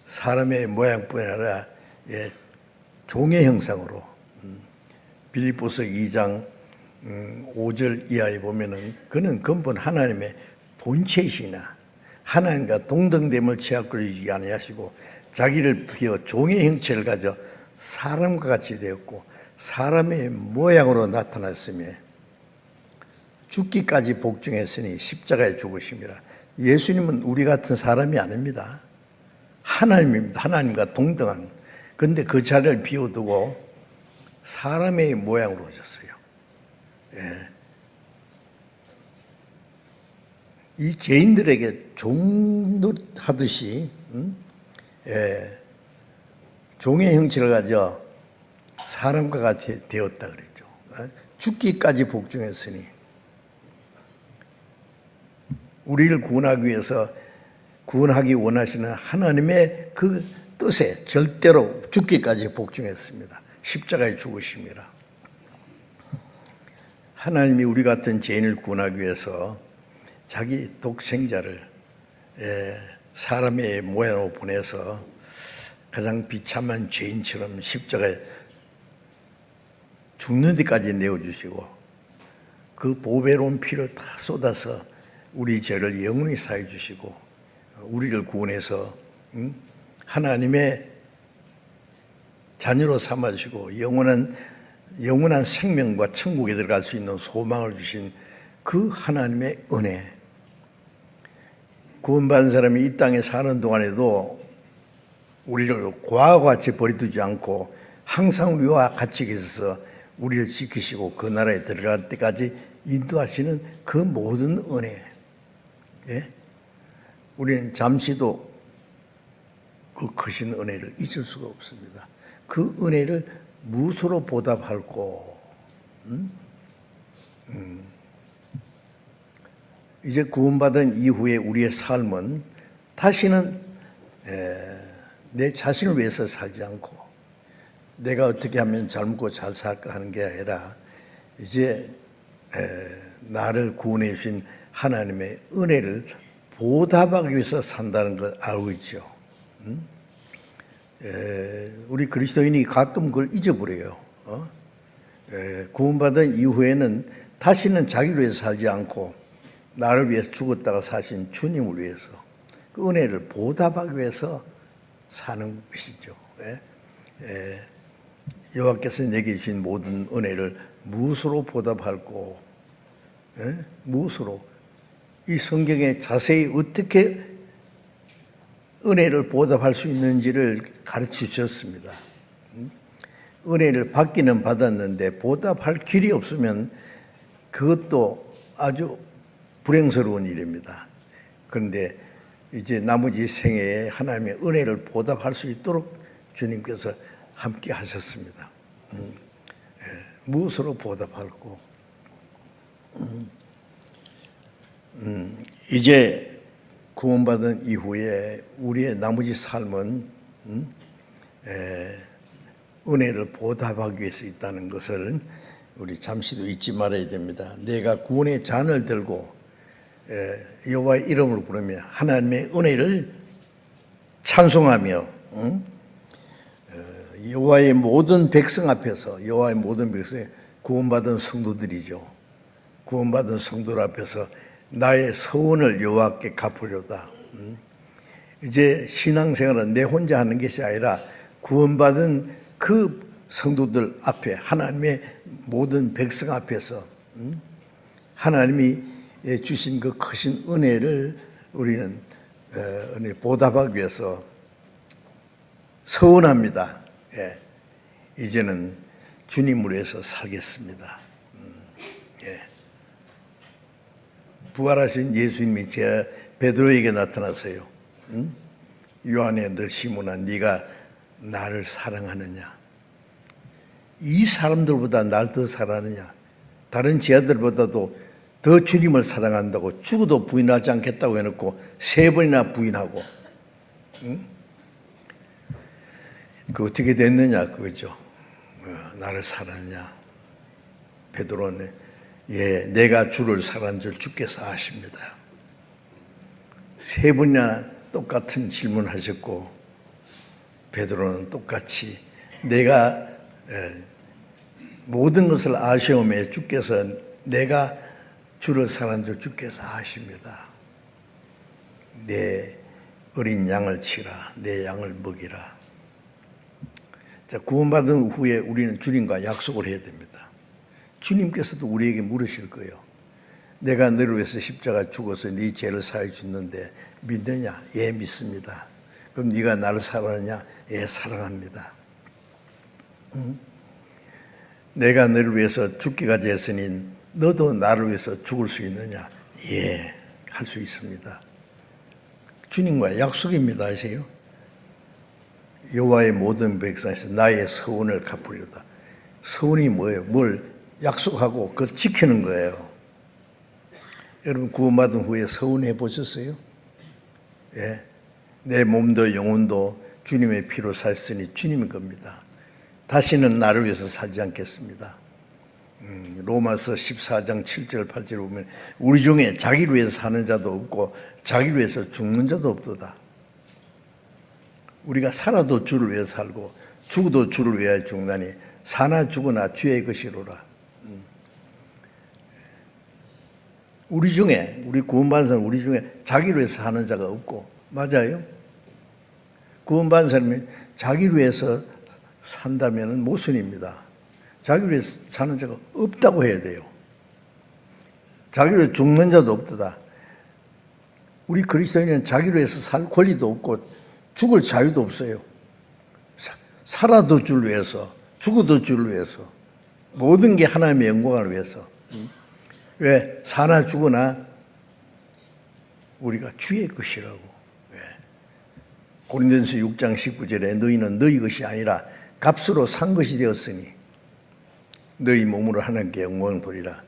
사람의 모양뿐 아니라 종의 형상으로 빌립보서 2장 5절 이하에 보면은 그는 근본 하나님의 본체이시나 하나님과 동등됨을 취하지 아니하시고 자기를 비워 종의 형체를 가져 사람과 같이 되었고 사람의 모양으로 나타났으며 죽기까지 복종했으니 십자가에 죽으심이라. 예수님은 우리 같은 사람이 아닙니다. 하나님입니다. 하나님과 동등한. 그런데 그 자리를 비워두고 사람의 모양으로 오셨어요. 예. 이 죄인들에게 종노릇하듯이 종의 형체를 가져 사람과 같이 되었다 그랬죠. 죽기까지 복종했으니 우리를 구원하기 위해서 구원하기 원하시는 하나님의 그 뜻에 절대로 죽기까지 복종했습니다. 십자가에 죽으심이라. 하나님이 우리 같은 죄인을 구원하기 위해서 자기 독생자를 사람의 모양으로 보내서 가장 비참한 죄인처럼 십자가에 죽는 데까지 내어주시고 그 보배로운 피를 다 쏟아서 우리 죄를 영원히 사해 주시고 우리를 구원해서 하나님의 자녀로 삼아주시고 영원한 생명과 천국에 들어갈 수 있는 소망을 주신 그 하나님의 은혜. 구원받은 사람이 이 땅에 사는 동안에도 우리를 고아와 같이 버려두지 않고 항상 우리와 같이 계셔서 우리를 지키시고 그 나라에 들어갈 때까지 인도하시는 그 모든 은혜. 예? 우리는 잠시도 그 크신 은혜를 잊을 수가 없습니다. 그 은혜를 무엇으로 보답할꼬? 이제 구원받은 이후에 우리의 삶은 다시는 내 자신을 위해서 살지 않고 내가 어떻게 하면 잘 먹고 잘 살까 하는 게 아니라 이제 나를 구원해 주신 하나님의 은혜를 보답하기 위해서 산다는 걸 알고 있죠. 우리 그리스도인이 가끔 그걸 잊어버려요. 구원받은 이후에는 다시는 자기를 위해서 살지 않고 나를 위해서 죽었다가 사신 주님을 위해서 그 은혜를 보답하기 위해서 사는 것이죠. 여호와께서 내게 주신 모든 은혜를 무엇으로 보답할꼬? 무엇으로? 이 성경에 자세히 어떻게 은혜를 보답할 수 있는지를 가르치셨습니다. 은혜를 받기는 받았는데 보답할 길이 없으면 그것도 아주 불행스러운 일입니다. 그런데 이제 나머지 생애에 하나님의 은혜를 보답할 수 있도록 주님께서 함께 하셨습니다. 무엇으로 보답할꼬? 이제 구원받은 이후에 우리의 나머지 삶은 은혜를 보답하기 위해서 있다는 것을 우리 잠시도 잊지 말아야 됩니다. 내가 구원의 잔을 들고 여호와의 이름을 부르며 하나님의 은혜를 찬송하며 여호와의 모든 백성 앞에서 여호와의 모든 백성에 구원받은 성도들이죠. 구원받은 성도들 앞에서 나의 서원을 여호와께 갚으려다. 이제 신앙생활은 내 혼자 하는 것이 아니라 구원받은 그 성도들 앞에 하나님의 모든 백성 앞에서 하나님이 주신 그 크신 은혜를 우리는 보답하기 위해서 서원합니다. 예. 이제는 주님으로 해서 살겠습니다. 예. 부활하신 예수님이 베드로에게 나타나서요. 요한의 너 시몬아 네가 나를 사랑하느냐? 이 사람들보다 날 더 사랑하느냐? 다른 제자들보다도 더 주님을 사랑한다고 죽어도 부인하지 않겠다고 해놓고 3번이나 부인하고 그 어떻게 됐느냐 그거죠. 나를 사랑하느냐? 베드로는 예, 내가 주를 사랑한 줄 주께서 아십니다. 3번이나 똑같은 질문하셨고 베드로는 똑같이 내가 모든 것을 아시오매 주께서 내가 주를 사랑한 줄 주께서 아십니다. 내 어린 양을 치라, 내 양을 먹이라. 자, 구원받은 후에 우리는 주님과 약속을 해야 됩니다. 주님께서도 우리에게 물으실 거예요. 내가 너를 위해서 십자가 죽어서 네 죄를 사해 줬는데 믿느냐? 예, 믿습니다. 그럼 네가 나를 사랑하느냐? 예, 사랑합니다. 내가 너를 위해서 죽기까지 했으니 너도 나를 위해서 죽을 수 있느냐? 예, 할 수 있습니다. 주님과 약속입니다. 아세요? 여호와의 모든 백성에서 나의 서원을 갚으려다. 서원이 뭐예요? 뭘 약속하고 그걸 지키는 거예요. 여러분 구원받은 후에 서원해 보셨어요? 예, 내 몸도 영혼도 주님의 피로 샀으니 주님의 겁니다. 다시는 나를 위해서 살지 않겠습니다. 로마서 14장 7절 8절 보면 우리 중에 자기를 위해서 사는 자도 없고 자기를 위해서 죽는 자도 없도다. 우리가 살아도 주를 위해 살고 죽어도 주를 위하여 죽나니 사나 죽으나 주의 것이로라. 우리 중에 우리 구원받은 사람 우리 중에 자기를 위해서 사는 자가 없고 맞아요. 구원받은 사람이 자기를 위해서 산다면 모순입니다. 자기를 위해서 사는 자가 없다고 해야 돼요. 자기를 위해서 죽는 자도 없다. 우리 그리스도인은 자기를 위해서 살 권리도 없고 죽을 자유도 없어요. 살아도 주를 위해서 죽어도 주를 위해서 모든 게 하나님의 영광을 위해서. 왜? 사나 죽으나 우리가 주의 것이라고. 왜? 고린도전서 6장 19절에 너희는 너희 것이 아니라 값으로 산 것이 되었으니 너희 몸으로 하나님께 영광을 돌리라.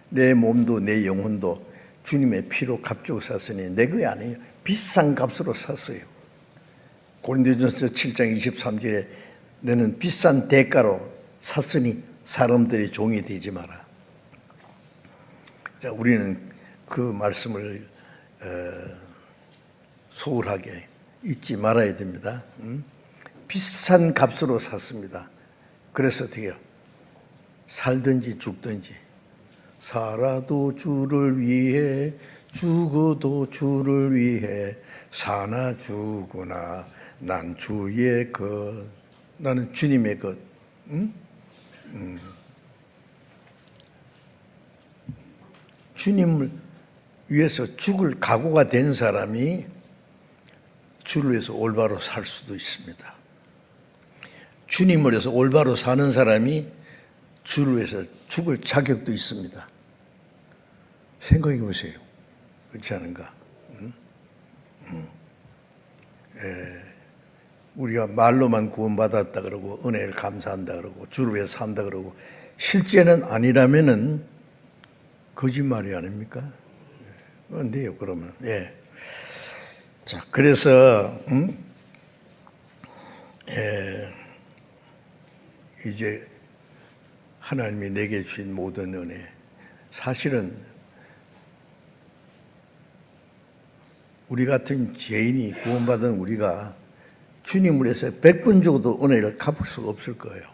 내 몸도 내 영혼도 주님의 피로 값주고 샀으니 내 것이 아니에요. 비싼 값으로 샀어요. 고린도전서 7장 23절에 너는 비싼 대가로 샀으니 사람들의 종이 되지 마라. 자, 우리는 그 말씀을 소홀하게 잊지 말아야 됩니다. 비싼 값으로 샀습니다. 그래서 어떻게 해요? 살든지 죽든지 살아도 주를 위해 죽어도 주를 위해 사나 죽으나 난 주의 것 나는 주님의 것. 주님을 위해서 죽을 각오가 된 사람이 주를 위해서 올바로 살 수도 있습니다. 주님을 위해서 올바로 사는 사람이 주를 위해서 죽을 자격도 있습니다. 생각해 보세요. 그렇지 않은가? 우리가 말로만 구원받았다 그러고 은혜를 감사한다 그러고 주를 위해서 산다 그러고 실제는 아니라면은 거짓말이 아닙니까? 안 돼요, 그러면. 예. 자, 그래서, 이제 하나님이 내게 주신 모든 은혜, 사실은 우리 같은 죄인이 구원받은 우리가 주님을 위해서 100번 죽어도 은혜를 갚을 수가 없을 거예요.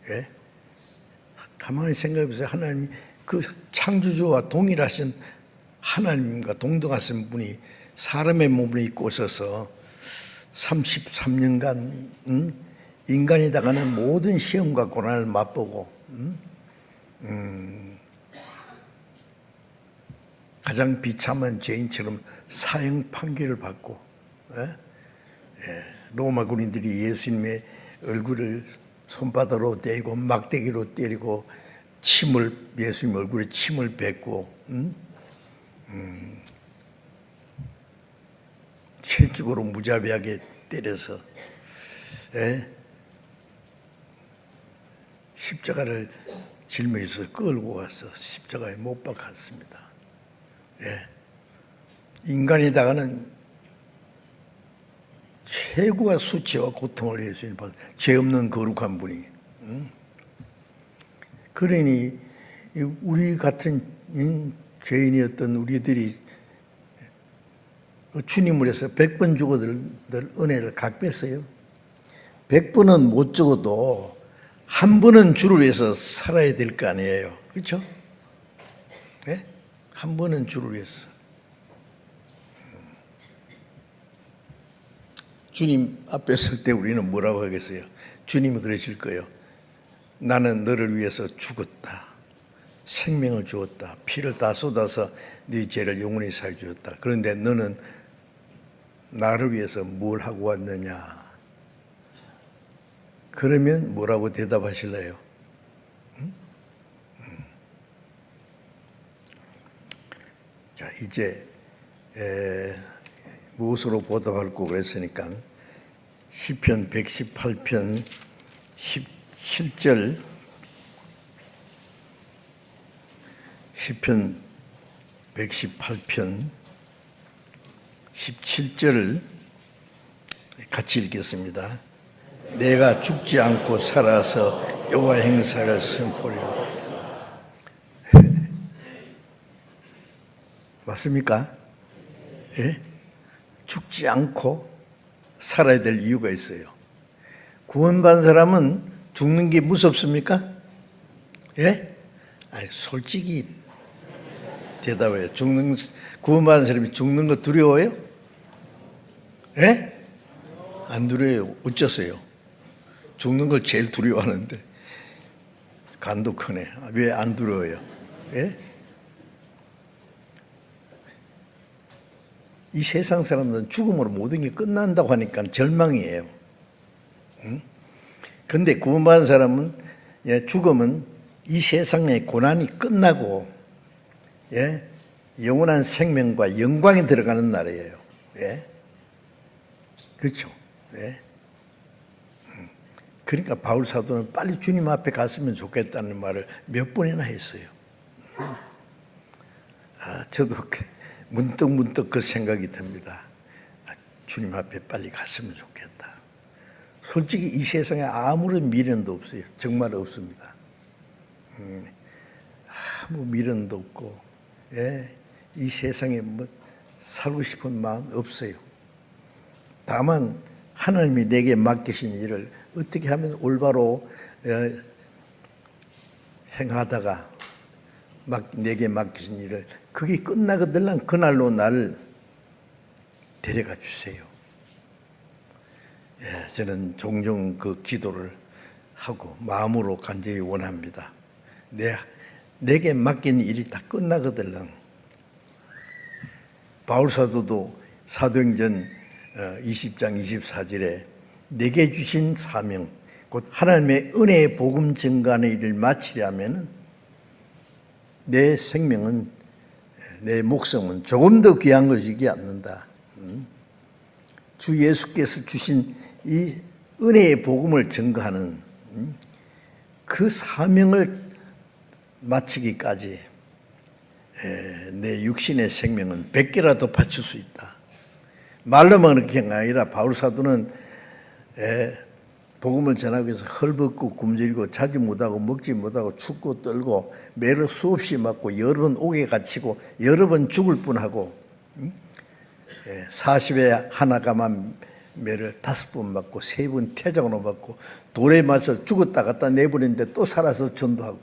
예? 가만히 생각해 보세요. 하나님 그 창조주와 동일하신 하나님과 동등하신 분이 사람의 몸을 입고 오셔서 33년간 인간이 당하는 모든 시험과 고난을 맛보고 가장 비참한 죄인처럼 사형 판결을 받고 로마 군인들이 예수님의 얼굴을 손바닥으로 때리고 막대기로 때리고 예수님 얼굴에 침을 뱉고 채찍으로 무자비하게 때려서 십자가를 짊어져서 끌고 가서 십자가에 못 박았습니다. 인간이 당하는 최고의 수치와 고통을 예수님 받은 죄 없는 거룩한 분이. 그러니 우리 같은 죄인이었던 우리들이 주님을 위해서 100번 죽어들 은혜를 갚겠어요? 100번은 못 죽어도 한 번은 주를 위해서 살아야 될 거 아니에요. 그렇죠? 네? 한 번은 주를 위해서. 주님 앞에 설 때 우리는 뭐라고 하겠어요? 주님이 그러실 거예요. 나는 너를 위해서 죽었다. 생명을 주었다. 피를 다 쏟아서 네 죄를 영원히 사해 주었다. 그런데 너는 나를 위해서 뭘 하고 왔느냐? 그러면 뭐라고 대답하실래요? 자, 이제 무엇으로 보답할고 그랬으니까 시편 118편 17절 시편 118편 17절을 같이 읽겠습니다. 내가 죽지 않고 살아서 여호와 행사를 선포하리라. 맞습니까? 예? 죽지 않고 살아야 될 이유가 있어요. 구원받은 사람은 죽는 게 무섭습니까? 예? 아니, 솔직히 대답해요. 구원받은 사람이 죽는 거 두려워요? 예? 안 두려워요. 어쩌세요? 죽는 걸 제일 두려워하는데 간도 크네. 왜 안 두려워요? 예? 이 세상 사람들은 죽음으로 모든 게 끝난다고 하니까 절망이에요. 그런데 구원받은 사람은 죽음은 이 세상의 고난이 끝나고 영원한 생명과 영광에 들어가는 날이에요. 그렇죠? 그러니까 바울 사도는 빨리 주님 앞에 갔으면 좋겠다는 말을 몇 번이나 했어요. 저도 문득 그 생각이 듭니다. 주님 앞에 빨리 갔으면 좋겠다. 솔직히 이 세상에 아무런 미련도 없어요. 정말 없습니다. 아무 미련도 없고, 이 세상에 뭐 살고 싶은 마음 없어요. 다만 하나님이 내게 맡기신 일을 어떻게 하면 올바로 행하다가 내게 맡기신 일을 그게 끝나거들랑 그날로 나를 데려가 주세요. 저는 종종 그 기도를 하고 마음으로 간절히 원합니다. 내게 맡긴 일이 다 끝나거들랑. 바울 사도도 사도행전 20장 24절에 내게 주신 사명 곧 하나님의 은혜의 복음 증거하는 일을 마치려면 내 생명은 내 목숨은 조금 더 귀한 것이지 않는다. 주 예수께서 주신 이 은혜의 복음을 증거하는 그 사명을 마치기까지 내 육신의 생명은 100개라도 바칠 수 있다. 말로만 그렇게 아니라 바울 사도는 복음을 전하기 위해서 헐벗고 굶주리고 자지 못하고 먹지 못하고 춥고 떨고 매를 수없이 맞고 여러 번 옥에 갇히고 여러 번 죽을 뻔하고 40에 하나가만 매를 5번 맞고 3번 태장으로 맞고 돌에 맞아 죽었다 갔다 내버렸는데 또 살아서 전도하고,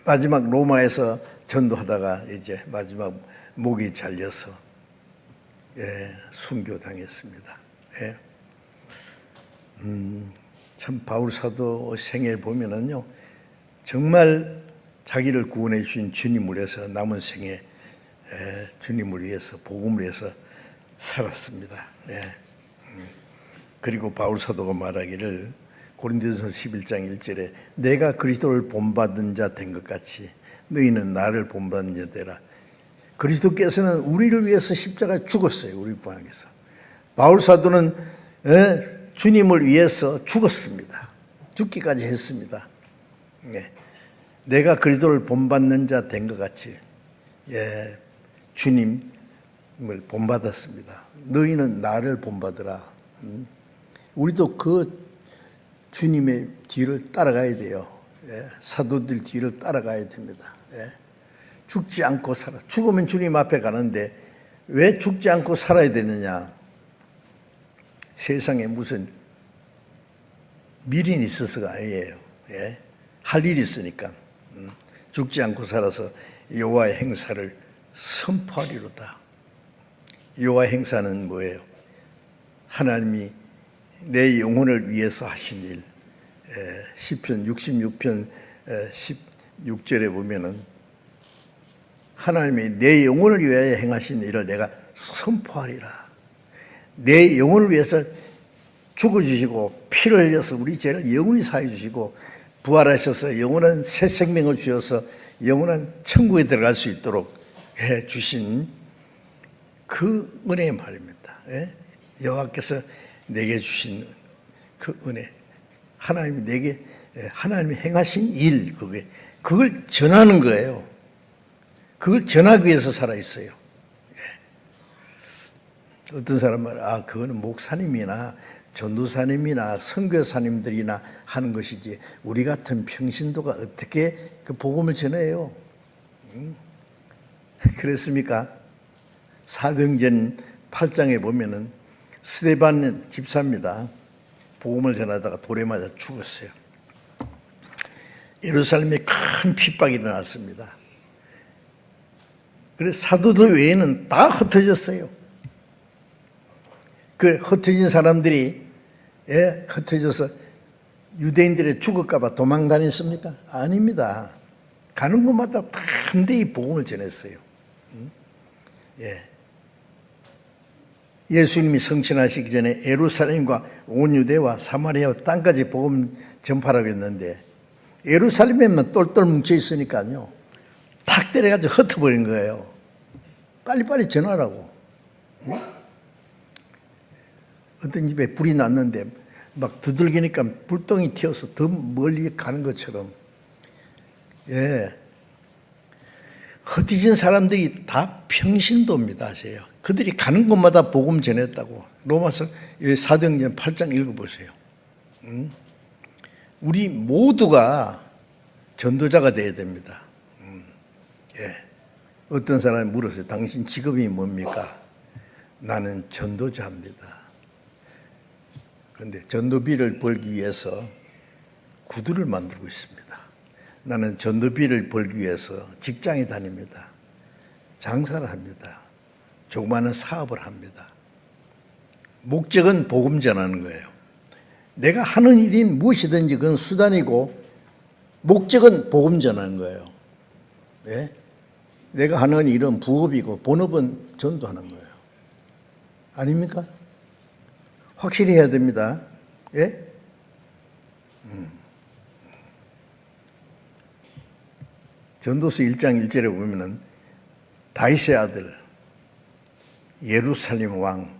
마지막 로마에서 전도하다가 이제 마지막 목이 잘려서 순교당했습니다. 참 바울 사도 생애 보면은요, 정말 자기를 구원해 주신 주님을 위해서 남은 생에 주님을 위해서 복음을 위해서 살았습니다. 그리고 바울 사도가 말하기를 고린도전서 11장 1절에 내가 그리스도를 본받은 자 된 것 같이 너희는 나를 본받는 자 되라. 그리스도께서는 우리를 위해서 십자가에 죽었어요. 우리 구하기위해서. 바울 사도는 주님을 위해서 죽었습니다. 죽기까지 했습니다. 내가 그리스도를 본받는 자 된 것 같이 주님을 본받았습니다. 너희는 나를 본받으라. 우리도 그 주님의 뒤를 따라가야 돼요. 사도들 뒤를 따라가야 됩니다. 죽지 않고 살아. 죽으면 주님 앞에 가는데 왜 죽지 않고 살아야 되느냐? 세상에 무슨 미련이 있어서가 아니에요. 할 일이 있으니까. 죽지 않고 살아서 여호와의 행사를 선포하리로다. 여호와의 행사는 뭐예요? 하나님이 내 영혼을 위해서 하신 일. 시편 66편 16절에 보면은 하나님이 내 영혼을 위하여 행하신 일을 내가 선포하리라. 내 영혼을 위해서 죽어주시고 피를 흘려서 우리 죄를 영원히 사해 주시고 부활하셔서 영원한 새 생명을 주셔서 영원한 천국에 들어갈 수 있도록 해 주신 그 은혜의 말입니다. 여호와께서 내게 주신 그 은혜, 하나님이 내게 하나님이 행하신 일, 그걸 전하는 거예요. 그걸 전하기 위해서 살아 있어요. 어떤 사람은 그거는 목사님이나 전도사님이나 선교사님들이나 하는 것이지 우리 같은 평신도가 어떻게 그 복음을 전해요? 그랬습니까? 사도행전 8장에 보면은 스데반 집사입니다. 복음을 전하다가 돌에 맞아 죽었어요. 예루살렘에 큰 핍박이 일어났습니다. 그래서 사도들 외에는 다 흩어졌어요. 그 흩어진 사람들이 흩어져서 유대인들의 죽을까봐 도망 다녔습니까? 아닙니다. 가는 곳마다 담대히 복음을 전했어요. 예수님이 성천하시기 전에 예루살렘과 온 유대와 사마리아 땅까지 복음 전파라고 했는데 예루살렘에만 똘똘 뭉쳐 있으니까요, 탁 때려가지고 흩어버린 거예요. 빨리빨리 전하라고. 어떤 집에 불이 났는데 막 두들기니까 불똥이 튀어서 더 멀리 가는 것처럼, 흩어진 사람들이 다 평신도입니다. 아세요? 그들이 가는 곳마다 복음 전했다고. 로마서 사도행전 8장 읽어보세요. 우리 모두가 전도자가 되어야 됩니다. 어떤 사람이 물었어요. 당신 직업이 뭡니까? 나는 전도자입니다. 그런데 전도비를 벌기 위해서 구두를 만들고 있습니다. 나는 전도비를 벌기 위해서 직장에 다닙니다. 장사를 합니다. 조그마한 사업을 합니다. 목적은 복음 전하는 거예요. 내가 하는 일이 무엇이든지 그건 수단이고 목적은 복음 전하는 거예요. 내가 하는 일은 부업이고 본업은 전도하는 거예요. 아닙니까? 확실히 해야 됩니다. 전도서 1장 1절에 보면은 다윗의 아들 예루살렘 왕,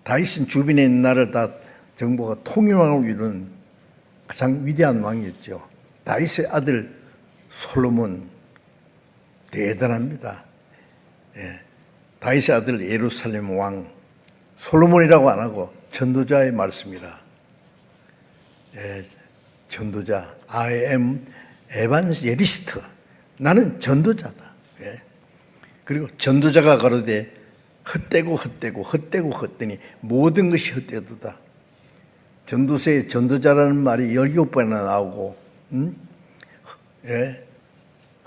다윗은 주변에 있는 나라를 다 정복하고 통일왕을 이룬 가장 위대한 왕이었죠. 다윗의 아들 솔로몬 대단합니다. 다윗의 아들 예루살렘 왕, 솔로몬이라고 안 하고 전도자의 말씀이라. 전도자, I am evangelist. 나는 전도자다. 그리고 전도자가 가로되 헛되고 헛되고 헛되고 헛되니 모든 것이 헛되도다. 전도서에 전도자라는 말이 17번이나 나오고 예?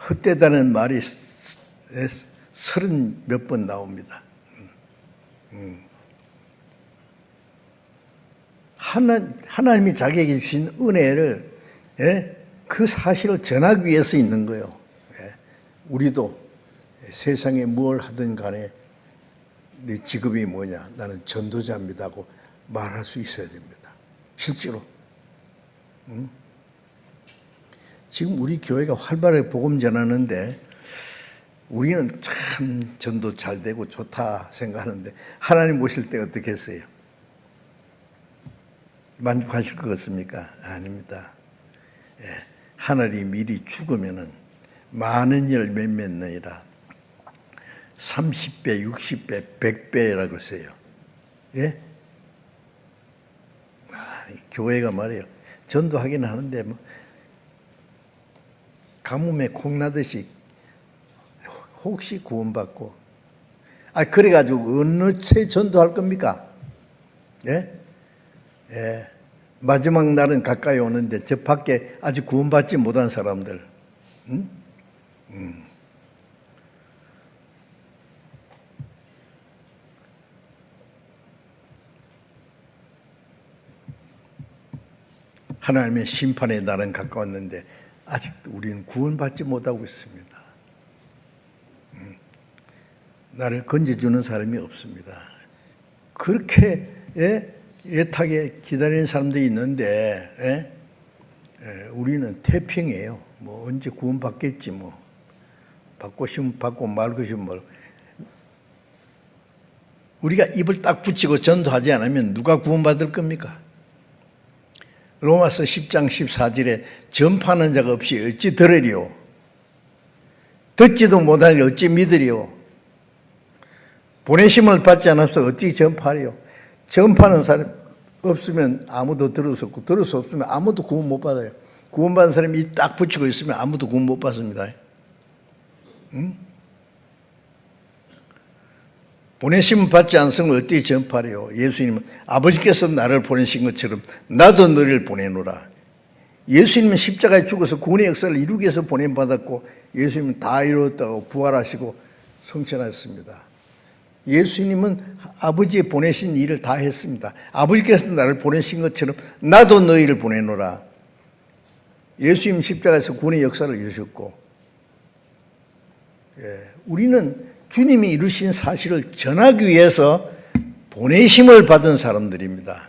헛되다는 말이 30 몇 번 나옵니다. 하나님이 자기에게 주신 은혜를 그 사실을 전하기 위해서 있는 거예요. 우리도 세상에 뭘 하든 간에 네 직업이 뭐냐? 나는 전도자입니다 하고 말할 수 있어야 됩니다. 실제로. 지금 우리 교회가 활발하게 복음 전하는데 우리는 참 전도 잘 되고 좋다 생각하는데 하나님 오실 때 어떻게 했어요? 만족하실 것 같습니까? 아닙니다. 하늘이 미리 죽으면은 많은 열매 맺느니라 30배, 60배, 100배라고 써요. 예? 교회가 말이에요. 전도하긴 하는데 뭐 가뭄에 콩나듯이 혹시 구원받고 그래가지고 어느 채 전도할 겁니까? 예? 예. 마지막 날은 가까이 오는데 저 밖에 아직 구원받지 못한 사람들 하나님의 심판의 날은 가까웠는데 아직도 우리는 구원받지 못하고 있습니다. 나를 건져주는 사람이 없습니다. 그렇게 애타게 기다리는 사람들이 있는데 우리는 태평이에요. 뭐 언제 구원받겠지 뭐. 받고 싶으면 받고 말고 싶으면 말고. 우리가 입을 딱 붙이고 전도하지 않으면 누가 구원받을 겁니까? 로마서 10장 14절에 전파하는 자가 없이 어찌 들으리요? 듣지도 못하니 어찌 믿으리요? 보내심을 받지 않아서 어찌 전파하리요? 전파하는 사람 없으면 아무도 들을 수 없고 들을 수 없으면 아무도 구원 못 받아요. 구원받은 사람이 입 딱 붙이고 있으면 아무도 구원 못 받습니다. 응? 보내심을 받지 않으면 어떻게 전파해요? 예수님은 아버지께서 나를 보내신 것처럼 나도 너를 보내노라. 예수님은 십자가에 죽어서 구원의 역사를 이루기 위해서 보냄받았고 예수님은 다 이루었다고 부활하시고 성천하셨습니다. 예수님은 아버지의 보내신 일을 다 했습니다. 아버지께서 나를 보내신 것처럼 나도 너희를 보내노라. 예수님 십자가에서 구원의 역사를 이루셨고 우리는 주님이 이루신 사실을 전하기 위해서 보내심을 받은 사람들입니다.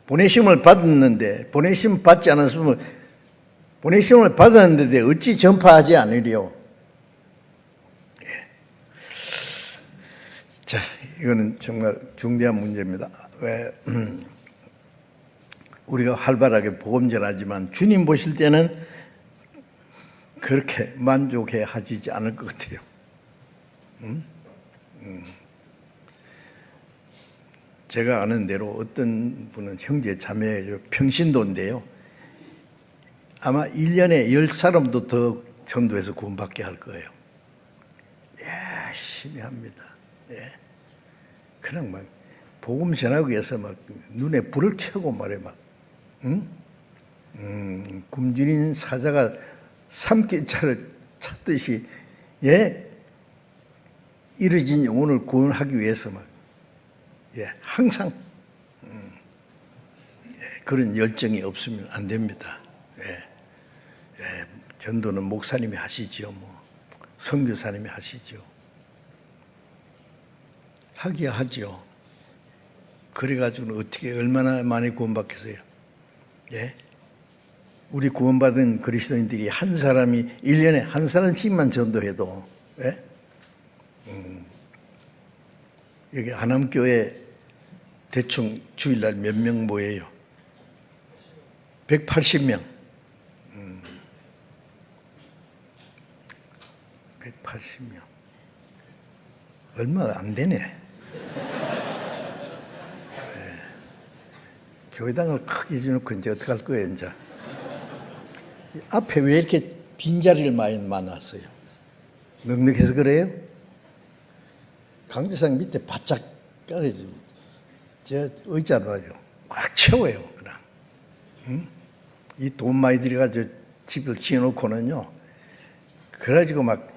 보내심을 받았는데 보내심 받지 않았으면 보내심을 받았는데 어찌 전파하지 않으리요? 자, 이거는 정말 중대한 문제입니다. 왜 우리가 활발하게 복음 전하지만 주님 보실 때는 그렇게 만족해 하시지 않을 것 같아요. 제가 아는 대로 어떤 분은 형제 자매 평신도인데요. 아마 1년에 10사람도 더 전도해서 구원받게 할 거예요. 열심히 합니다. 그냥 막 복음 전하기 위해서 막 눈에 불을 켜고 말해 막 굶주린 사자가 삼킨자를 찾듯이 이르진 영혼을 구원하기 위해서 막 항상 그런 열정이 없으면 안 됩니다. 전도는 목사님이 하시지요, 뭐 선교사님이 하시죠. 하기야 하죠. 그래가지고는 어떻게 얼마나 많이 구원받겠어요? 우리 구원받은 그리스도인들이 한 사람이 1년에 한 사람씩만 전도해도 여기 하남교회 대충 주일날 몇 명 모여요? 180명. 180명. 얼마 안 되네. 교회당을 크게 지어놓고 이제 어떡할 거예요, 이제. 앞에 왜 이렇게 빈자리를 많이 만났어요. 넉넉해서 그래요? 강대상 밑에 바짝 깔아지고 제 의자로 막 채워요. 그냥. 응? 이 돈 많이 들여가지고 집을 지어놓고는요. 그래가지고 막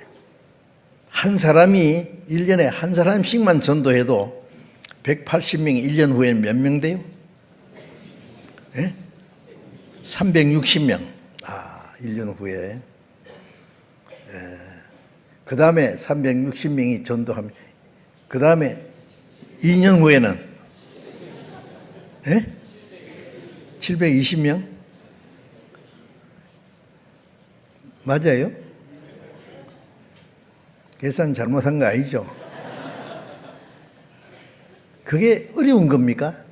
한 사람이 1년에 한 사람씩만 전도해도 180명이 1년 후에 몇 명 돼요? 예? 360명. 1년 후에. 그 다음에 360명이 전도하면, 그 다음에 2년 후에는 720명? 맞아요? 계산 잘못한 거 아니죠? 그게 어려운 겁니까?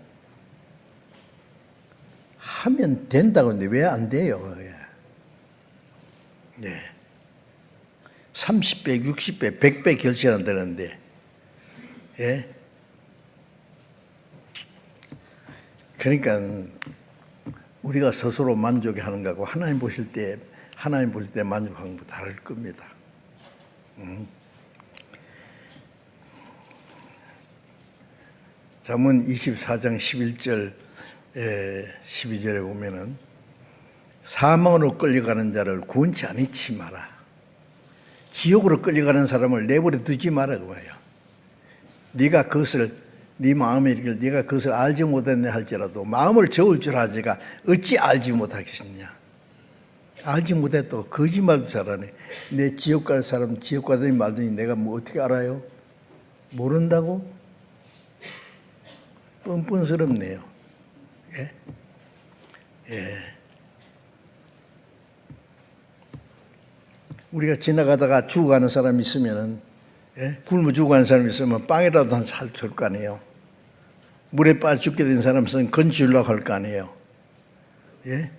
하면 된다고 하는데 왜 안 돼요? 네. 30배, 60배, 100배 결실한다는데, 예? 그러니까 우리가 스스로 만족하는 거하고 하나님 보실 때 만족하는 거 다를 겁니다. 잠언 24장 11절 12절에 보면은 사망으로 끌려가는 자를 구원치 않지 마라. 지옥으로 끌려가는 사람을 내버려 두지 마라 그 말이야. 네가 그것을 네 마음에 이르기를 네가 그것을 알지 못했네 할지라도 마음을 저을 줄 아지가 어찌 알지 못하겠느냐. 알지 못했다고 거짓말도 잘하네. 내 지옥 갈 사람 지옥 가더니 말더니 내가 뭐 어떻게 알아요? 모른다고? 뻔뻔스럽네요. 예? 예. 우리가 지나가다가 죽어가는 사람이 있으면은, 예? 굶어 죽어가는 사람이 있으면 빵이라도 한 살 줄 거 아니에요. 물에 빠져 죽게 된 사람 있으면 건지주려고 할 거 아니에요. 예?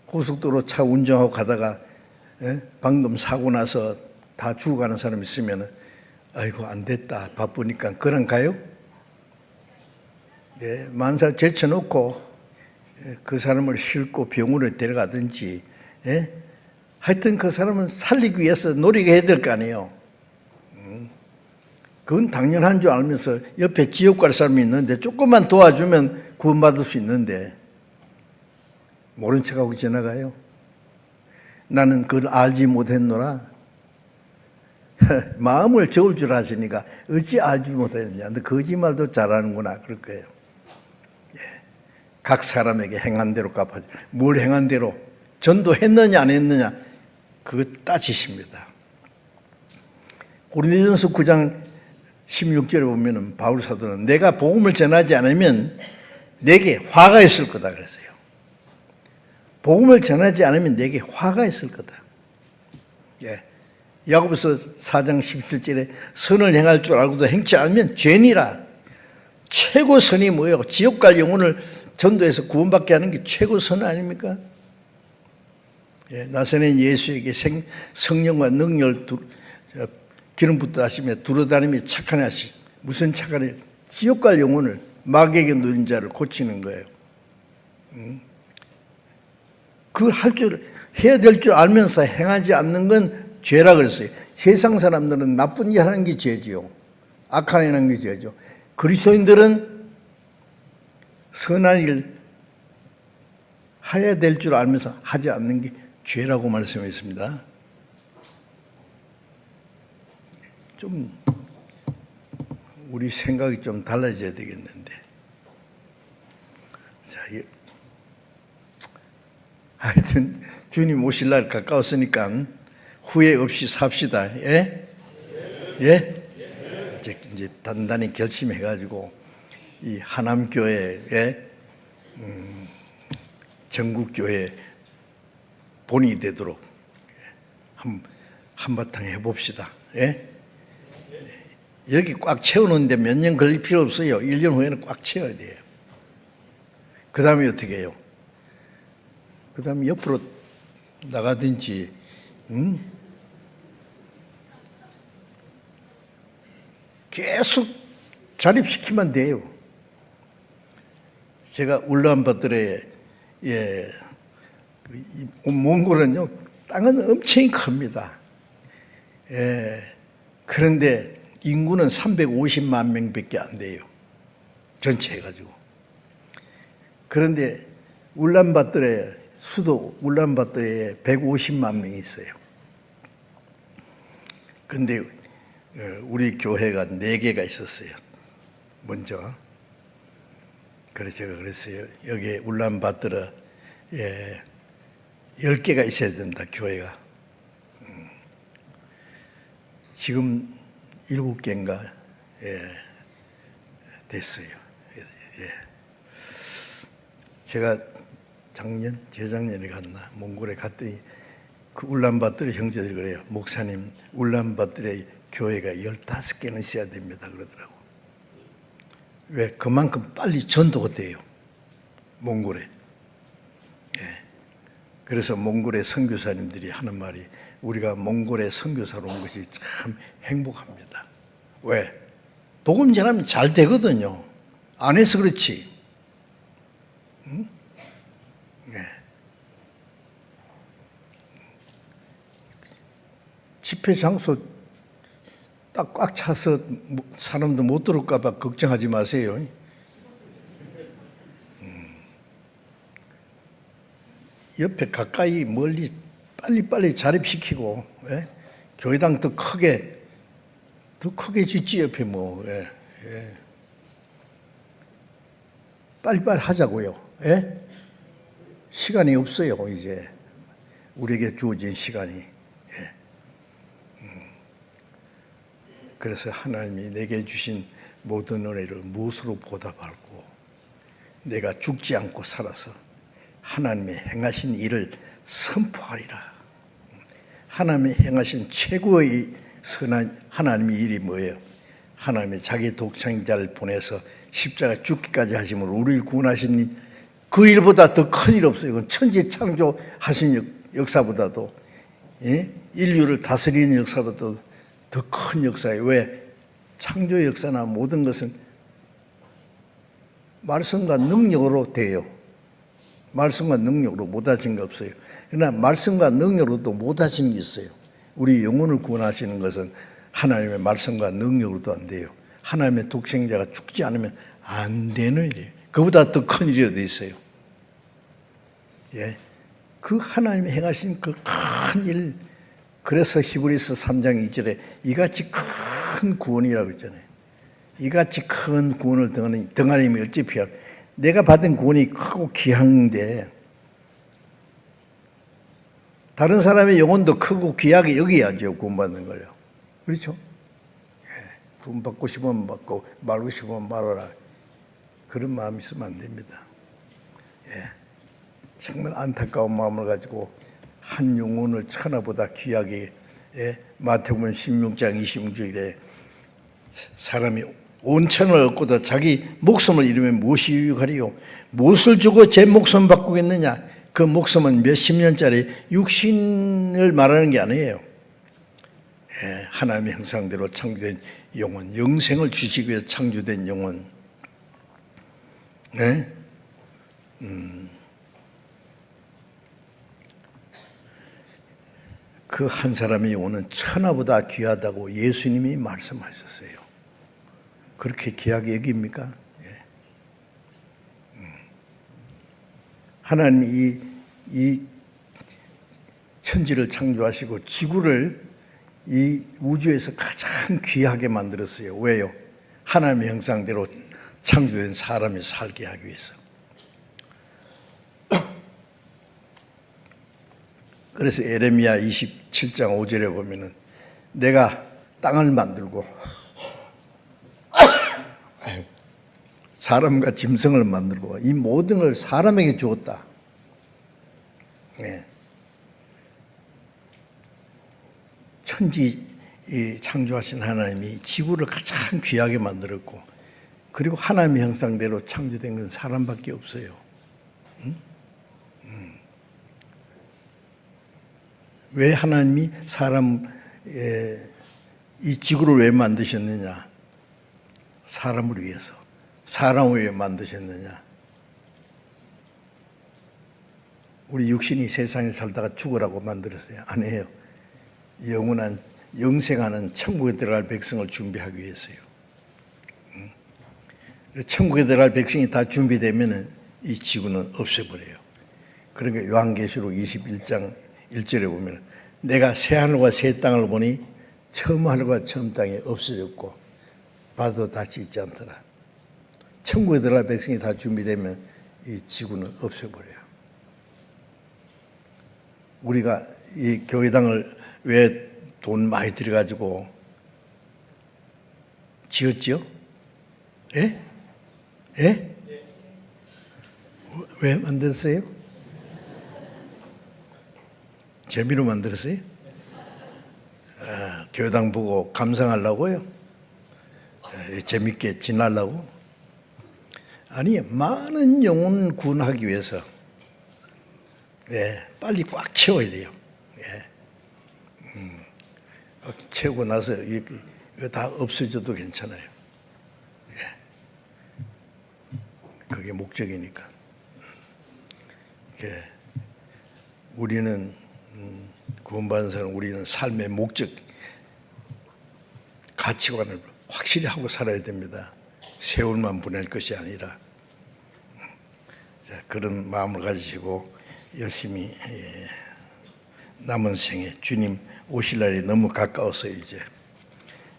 고속도로 차 운전하고 가다가, 예? 방금 사고 나서 다 죽어가는 사람이 있으면은, 아이고, 안 됐다. 바쁘니까. 그냥 가요? 예, 만사 제쳐놓고 그 사람을 싣고 병원에 데려가든지, 예? 하여튼 그 사람은 살리기 위해서 노력해야 될 거 아니에요. 그건 당연한 줄 알면서 옆에 지옥 갈 사람이 있는데 조금만 도와주면 구원받을 수 있는데 모른 척하고 지나가요. 나는 그걸 알지 못했노라. 마음을 저을 줄 아시니까 어찌 알지 못했느냐. 근데 거짓말도 잘하는구나 그럴 거예요. 각 사람에게 행한 대로 갚아줘. 뭘 행한 대로? 전도했느냐 안 했느냐 그거 따지십니다. 고린도전서 9장 16절에 보면은 바울 사도는 내가 복음을 전하지 않으면 내게 화가 있을 거다 그랬어요. 복음을 전하지 않으면 내게 화가 있을 거다. 예. 야고보서 4장 17절에 선을 행할 줄 알고도 행치 않으면 죄니라. 최고 선이 뭐예요? 지옥 갈 영혼을 전도해서 구원받게 하는 게 최고 선 아닙니까? 예, 나사렛 예수에게 성령과 능력을 기름 붓다 하시며 두루다니며 착한 하시. 무슨 착한 일? 지옥 갈 영혼을 마귀에게 누린 자를 고치는 거예요. 그걸 해야 될 줄 알면서 행하지 않는 건 죄라 그랬어요. 세상 사람들은 나쁜 일 하는 게 죄지요. 악한 일 하는 게 죄죠. 그리스도인들은 선한 일 해야 될 줄 알면서 하지 않는 게 죄라고 말씀했습니다. 좀 우리 생각이 좀 달라져야 되겠는데. 자, 하여튼 주님 오실 날 가까웠으니까 후회 없이 삽시다. 예? 예? 이제 단단히 결심해가지고 이 하남교회의 전국교회 본이 되도록 한바탕 해봅시다. 예? 여기 꽉 채우는데 몇 년 걸릴 필요 없어요. 1년 후에는 꽉 채워야 돼요. 그 다음에 어떻게 해요? 그 다음에 옆으로 나가든지, 계속 자립시키면 돼요. 제가 울란바토르에 몽골은요, 땅은 엄청 큽니다. 그런데 인구는 350만 명밖에 안 돼요. 전체 해가지고. 그런데 울란바토르에, 수도 울란바토르에 150만 명이 있어요. 근데 우리 교회가 4개가 있었어요. 먼저. 그래서 제가 그랬어요. 여기 울란바토르에 10개가 있어야 된다, 교회가. 지금 7개인가 됐어요. 제가 재작년에 갔나 몽골에 갔더니 그 울란바토르 형제들이 그래요. 목사님, 울란바토르에 교회가 15개는 있어야 됩니다 그러더라고. 왜? 그만큼 빨리 전도가 돼요, 몽골에. 그래서 몽골의 선교사님들이 하는 말이, 우리가 몽골에 선교사로 온 것이 참 행복합니다. 왜? 복음 전하면 잘 되거든요. 안 해서 그렇지. 응? 집회 장소 딱 꽉 차서 사람도 못 들어올까 봐 걱정하지 마세요. 옆에 가까이 멀리 빨리빨리 자립시키고, 교회당 더 크게 짓지, 옆에 뭐. 빨리빨리 하자고요. 시간이 없어요, 이제. 우리에게 주어진 시간이. 그래서 하나님이 내게 주신 모든 은혜를 무엇으로 보답할고, 내가 죽지 않고 살아서 하나님의 행하신 일을 선포하리라. 하나님의 행하신 최고의 선한 하나님의 일이 뭐예요? 하나님의 자기 독생자를 보내서 십자가 죽기까지 하심으로 우리를 구원하신 그 일보다 더 큰 일 없어요. 이건 천지 창조하신 역사보다도, 인류를 다스리는 역사보다도 더 큰 역사예요. 왜? 창조 역사나 모든 것은 말씀과 능력으로 돼요. 말씀과 능력으로 못하신 게 없어요. 그러나 말씀과 능력으로도 못하신 게 있어요. 우리 영혼을 구원하시는 것은 하나님의 말씀과 능력으로도 안 돼요. 하나님의 독생자가 죽지 않으면 안 되는 일이에요. 그보다 더 큰 일이 어디 있어요? 그 하나님이 행하신 그 큰 일, 그래서 히브리서 3장 2절에 이같이 큰 구원이라고 했잖아요. 이같이 큰 구원을 등하님이 어찌 피할? 내가 받은 구원이 크고 귀한데 다른 사람의 영혼도 크고 귀하게 여기야죠. 구원받는 걸요. 그렇죠? 구원 받고 싶으면 받고 말고 싶으면 말아라. 그런 마음이 있으면 안 됩니다. 정말 안타까운 마음을 가지고 한 영혼을 천하보다 귀하게, 마태복음 16장 26절에 사람이 온천을 얻고도 자기 목숨을 잃으면 무엇이 유익하리요? 무엇을 주고 제 목숨 바꾸겠느냐? 그 목숨은 몇십 년짜리 육신을 말하는 게 아니에요. 하나님의 형상대로 창조된 영혼, 영생을 주시기 위해 창조된 영혼. 그 한 사람의 영혼은 천하보다 귀하다고 예수님이 말씀하셨어요. 그렇게 귀하게 여깁니까? 하나님이 이 천지를 창조하시고 지구를 이 우주에서 가장 귀하게 만들었어요. 왜요? 하나님의 형상대로 창조된 사람이 살게 하기 위해서. 그래서 에레미야 27장 5절에 보면은 내가 땅을 만들고 사람과 짐승을 만들고 이 모든 걸 사람에게 주었다. 천지 창조하신 하나님이 지구를 가장 귀하게 만들었고, 그리고 하나님의 형상대로 창조된 건 사람밖에 없어요. 왜 하나님이 이 지구를 왜 만드셨느냐? 사람을 위해서. 사람을 왜 만드셨느냐? 우리 육신이 세상에 살다가 죽으라고 만들었어요. 아니에요. 영원한 영생하는 천국에 들어갈 백성을 준비하기 위해서요. 천국에 들어갈 백성이 다 준비되면은 이 지구는 없애버려요. 그러니까 요한계시록 21장 1절에 보면 내가 새 하늘과 새 땅을 보니 처음 하늘과 처음 땅이 없어졌고 바다도 다시 있지 않더라. 천국에 들어갈 백성이 다 준비되면 이 지구는 없애버려요. 우리가 이 교회당을 왜 돈 많이 들여가지고 지었죠? 예? 예? 왜 만들었어요? 재미로 만들었어요? 교회당 보고 감상하려고요? 재밌게 지나려고? 아니, 많은 영혼 구원하기 위해서 빨리 꽉 채워야 돼요. 채우고 나서 이거 다 없어져도 괜찮아요. 그게 목적이니까. 우리는 구원받은 사람, 우리는 삶의 목적, 가치관을 확실히 하고 살아야 됩니다. 세월만 보낼 것이 아니라. 자, 그런 마음을 가지시고 열심히 남은 생에 주님 오실 날이 너무 가까웠어요. 이제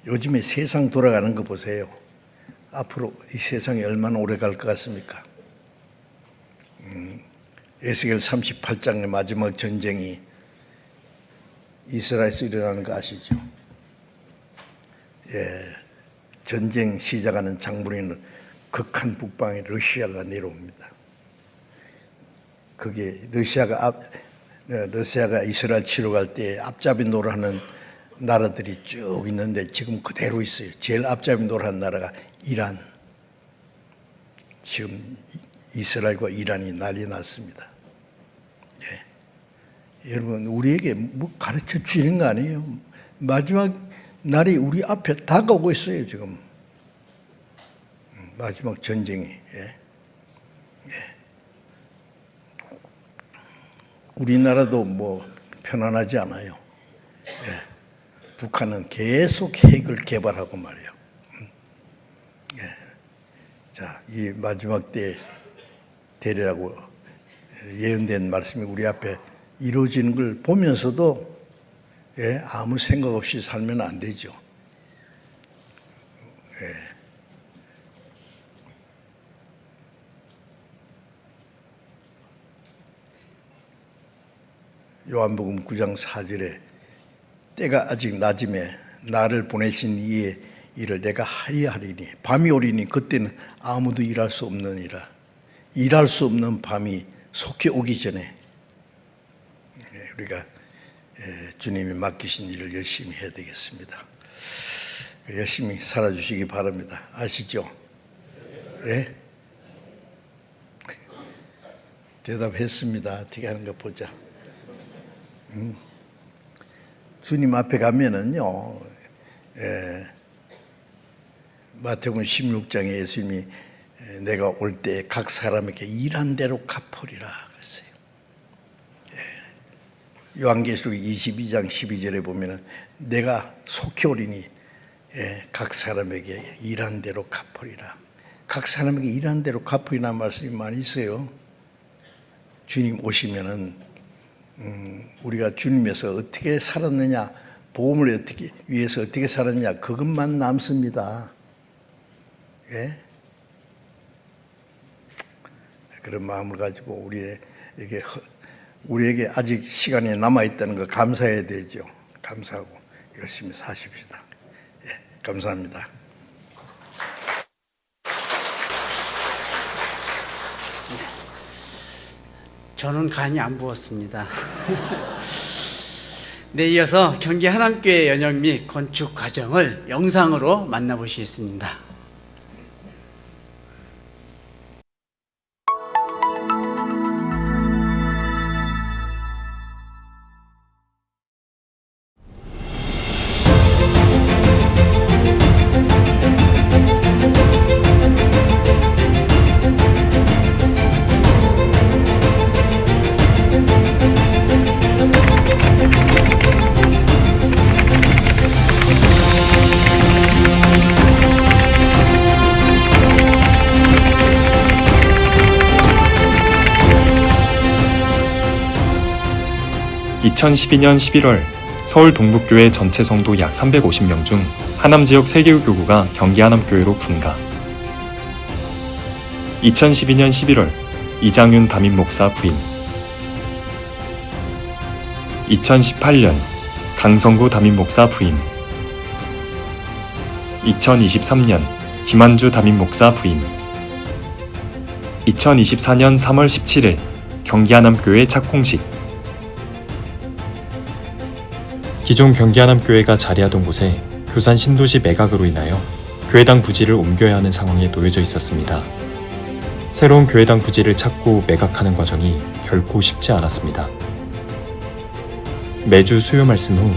요즘에 세상 돌아가는 거 보세요. 앞으로 이 세상이 얼마나 오래 갈 것 같습니까? 에스겔 38장의 마지막 전쟁이 이스라엘에서 일어나는 거 아시죠? 전쟁 시작하는 장본인은 극한 북방에 러시아가 내려옵니다. 그게 러시아가 이스라엘 치러 갈 때 앞잡이 노릇하는 나라들이 쭉 있는데 지금 그대로 있어요. 제일 앞잡이 노릇하는 나라가 이란. 지금 이스라엘과 이란이 난리 났습니다. 여러분, 우리에게 뭐 가르쳐 주는 거 아니에요. 마지막 날이 우리 앞에 다가오고 있어요. 지금 마지막 전쟁이. 우리나라도 뭐 편안하지 않아요. 북한은 계속 핵을 개발하고 말이에요. 자, 이 마지막 때 되리라고 예언된 말씀이 우리 앞에 이루어지는 걸 보면서도 아무 생각 없이 살면 안 되죠. 요한복음 9장 4절에 때가 아직 낮음에 나를 보내신 이의 일을 내가 하리니 밤이 오리니 그때는 아무도 일할 수 없느니라. 일할 수 없는 밤이 속히 오기 전에 우리가 주님이 맡기신 일을 열심히 해야 되겠습니다. 열심히 살아주시기 바랍니다. 아시죠? 예? 대답했습니다. 어떻게 하는가 보자. 주님 앞에 가면은요, 마태복음 16장에 예수님이 내가 올 때 각 사람에게 일한 대로 갚으리라 그랬어요. 요한계시록 22장 12절에 보면은 내가 속히 오리니 각 사람에게 일한 대로 갚으리라. 각 사람에게 일한 대로 갚으리라는 말씀이 많이 있어요. 주님 오시면은 우리가 주님에서 어떻게 살았느냐, 복음을 위해서 어떻게 살았냐, 그것만 남습니다. 그런 마음을 가지고 우리에게 아직 시간이 남아있다는 거 감사해야 되죠. 감사하고 열심히 사십시다. 감사합니다. 저는 간이 안 부었습니다. 네, 이어서 경기 하남교회 연영 및 건축 과정을 영상으로 만나보시겠습니다. 2012년 11월 서울 동북교회 전체 성도 약 350명 중 하남 지역 3개의 교구가 경기 하남교회로 분가. 2012년 11월 이장윤 담임 목사 부임. 2018년 강성구 담임 목사 부임. 2023년 김한주 담임 목사 부임. 2024년 3월 17일 경기 하남교회 착공식. 기존 경기 하남교회가 자리하던 곳에 교산 신도시 매각으로 인하여 교회당 부지를 옮겨야 하는 상황에 놓여져 있었습니다. 새로운 교회당 부지를 찾고 매각하는 과정이 결코 쉽지 않았습니다. 매주 수요 말씀 후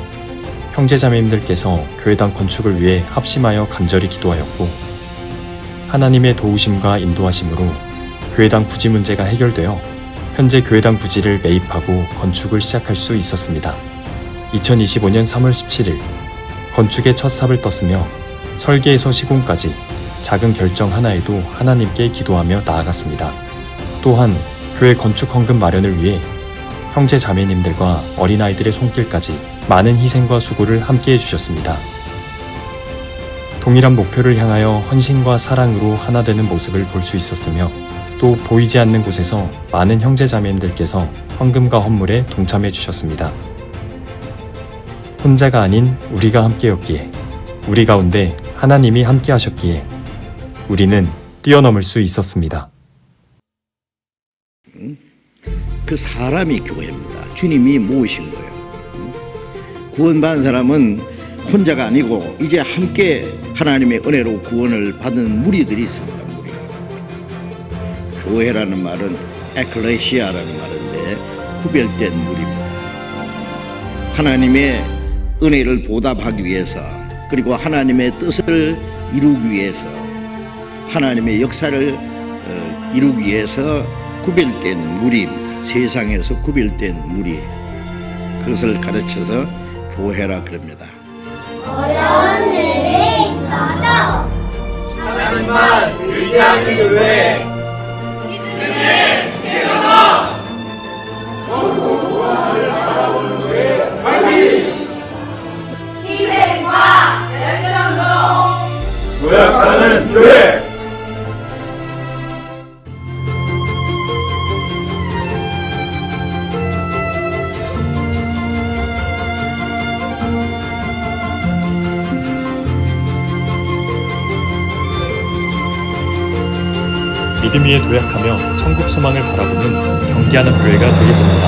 형제자매님들께서 교회당 건축을 위해 합심하여 간절히 기도하였고 하나님의 도우심과 인도하심으로 교회당 부지 문제가 해결되어 현재 교회당 부지를 매입하고 건축을 시작할 수 있었습니다. 2025년 3월 17일 건축의 첫 삽을 떴으며 설계에서 시공까지 작은 결정 하나에도 하나님께 기도하며 나아갔습니다. 또한 교회 건축 헌금 마련을 위해 형제 자매님들과 어린아이들의 손길까지 많은 희생과 수고를 함께 해주셨습니다. 동일한 목표를 향하여 헌신과 사랑으로 하나 되는 모습을 볼 수 있었으며 또 보이지 않는 곳에서 많은 형제 자매님들께서 헌금과 헌물에 동참해 주셨습니다. 혼자가 아닌 우리가 함께였기에, 우리 가운데 하나님이 함께 하셨기에 우리는 뛰어넘을 수 있었습니다. 그 사람이 교회입니다. 주님이 모으신 거예요. 구원받은 사람은 혼자가 아니고 이제 함께 하나님의 은혜로 구원을 받은 무리들이 있습니다. 무리. 교회라는 말은 에클레시아라는 말인데 구별된 무리입니다. 하나님의 은혜를 보답하기 위해서 그리고 하나님의 뜻을 이루기 위해서 하나님의 역사를 이루기 위해서 구별된 무리입니다. 세상에서 구별된 무리. 그것을 가르쳐서 교회라 그럽니다. 어려운 일이 있어도 하나님만 의지하는 교회. 희생과 열정으로 도약하는 교회. 믿음 위에 도약하며 천국 소망을 바라보는 경기 하남교회가 되겠습니다.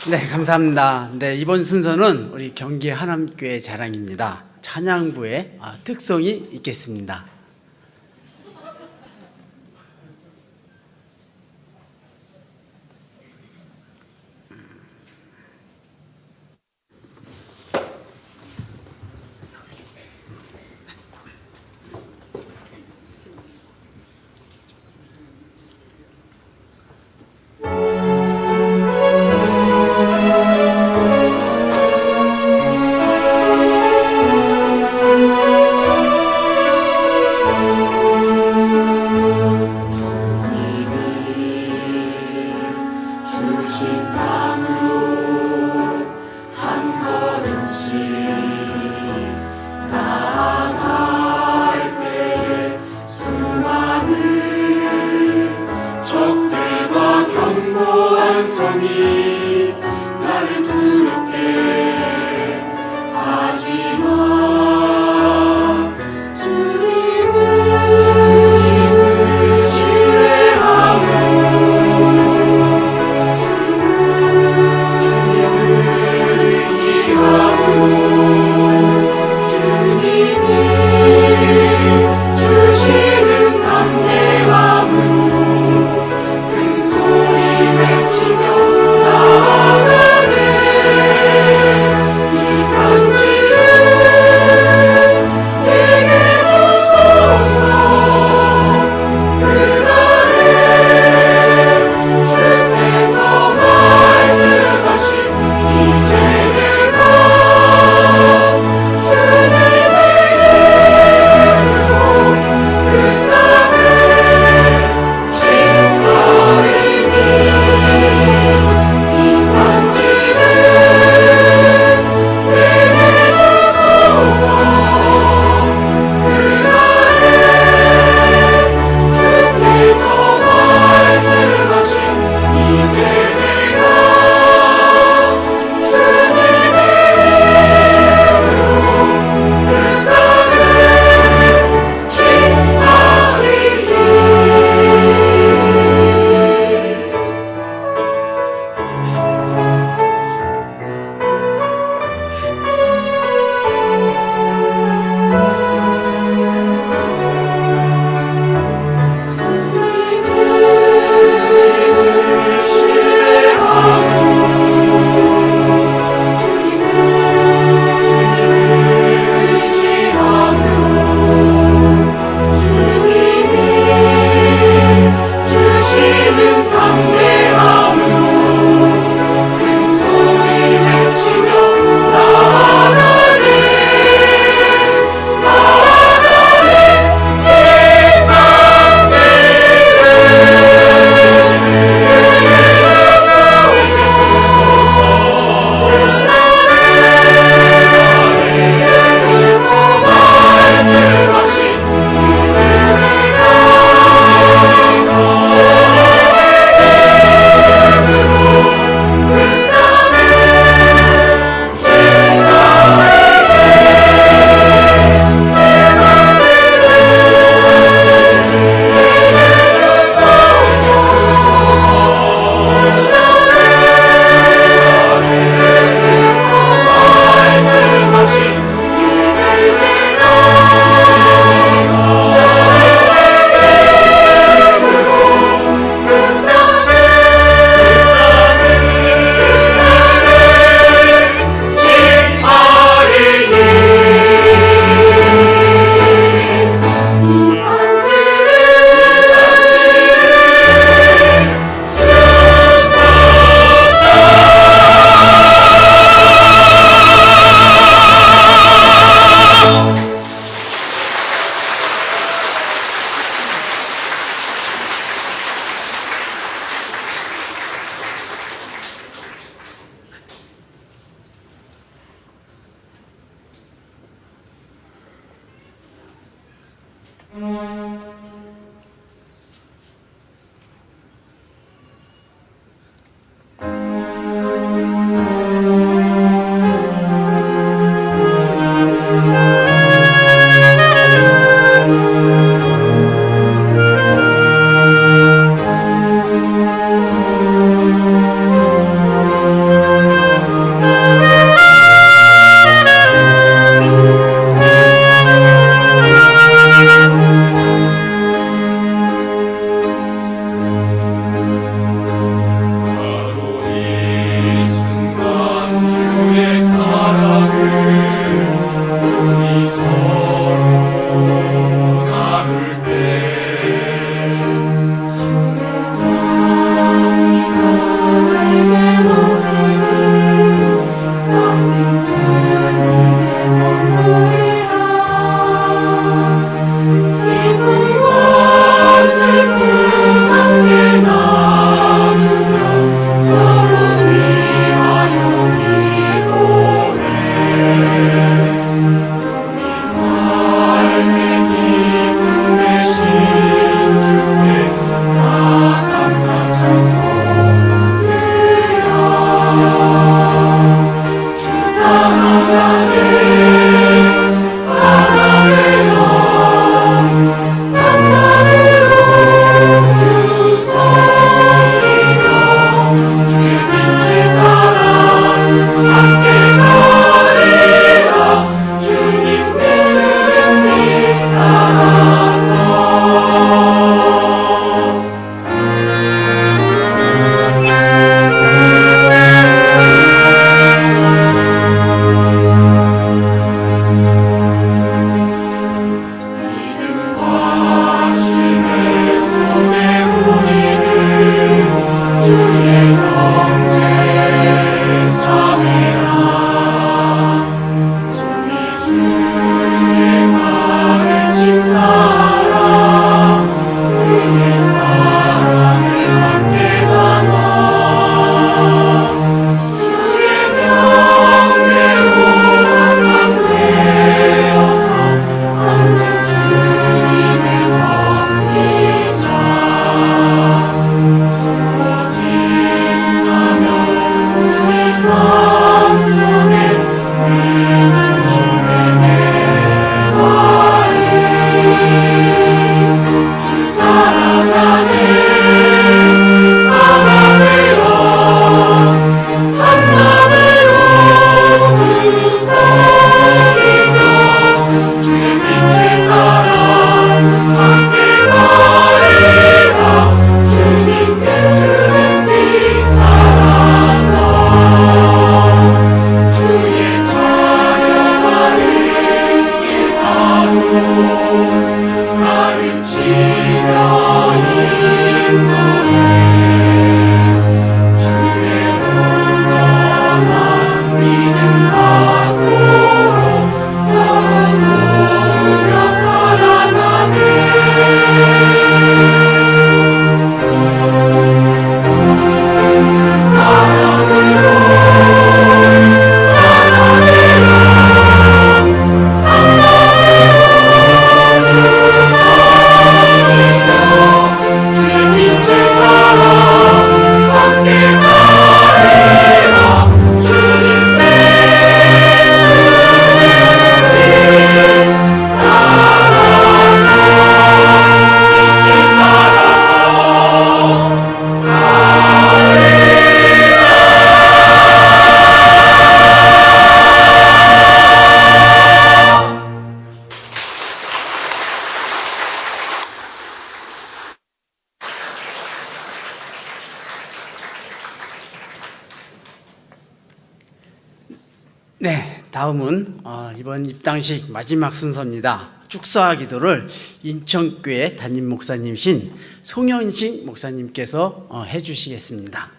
네, 감사합니다. 네, 이번 순서는 우리 경기 하남교회 자랑입니다. 찬양부의 특성이 있겠습니다. 하지마 주님은 네, 다음은 이번 입당식 마지막 순서입니다. 축사 기도를 인천교회 담임 목사님이신 송현식 목사님께서 해주시겠습니다.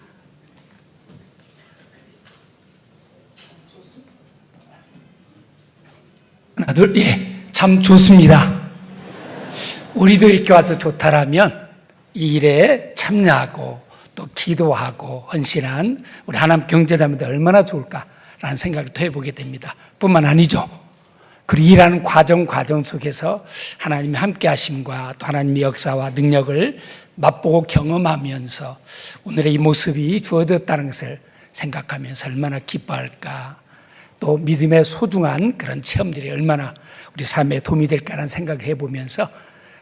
하나, 둘, 참 좋습니다. 우리도 이렇게 와서 좋다라면 이 일에 참여하고 또 기도하고 헌신한 우리 하나님 경제자매들 얼마나 좋을까라는 생각을 또 해보게 됩니다. 뿐만 아니죠. 그리고 일하는 과정 속에서 하나님의 함께 하심과 또 하나님의 역사와 능력을 맛보고 경험하면서 오늘의 이 모습이 주어졌다는 것을 생각하면서 얼마나 기뻐할까, 또 믿음의 소중한 그런 체험들이 얼마나 우리 삶에 도움이 될까라는 생각을 해보면서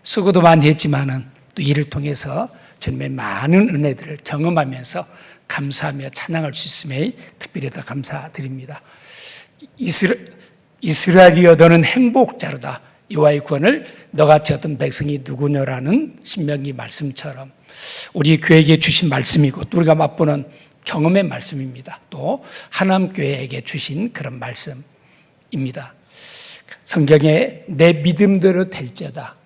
수고도 많이 했지만은 또 이를 통해서 주님의 많은 은혜들을 경험하면서 감사하며 찬양할 수 있음에 특별히 더 감사드립니다. 이스라엘이여 너는 행복자로다. 여호와의 구원을 너같이 얻은 백성이 누구냐라는 신명기 말씀처럼 우리 교회에게 주신 말씀이고 또 우리가 맛보는 경험의 말씀입니다. 또 하남교회에게 주신 그런 말씀입니다. 성경에 내 믿음대로 될지어다,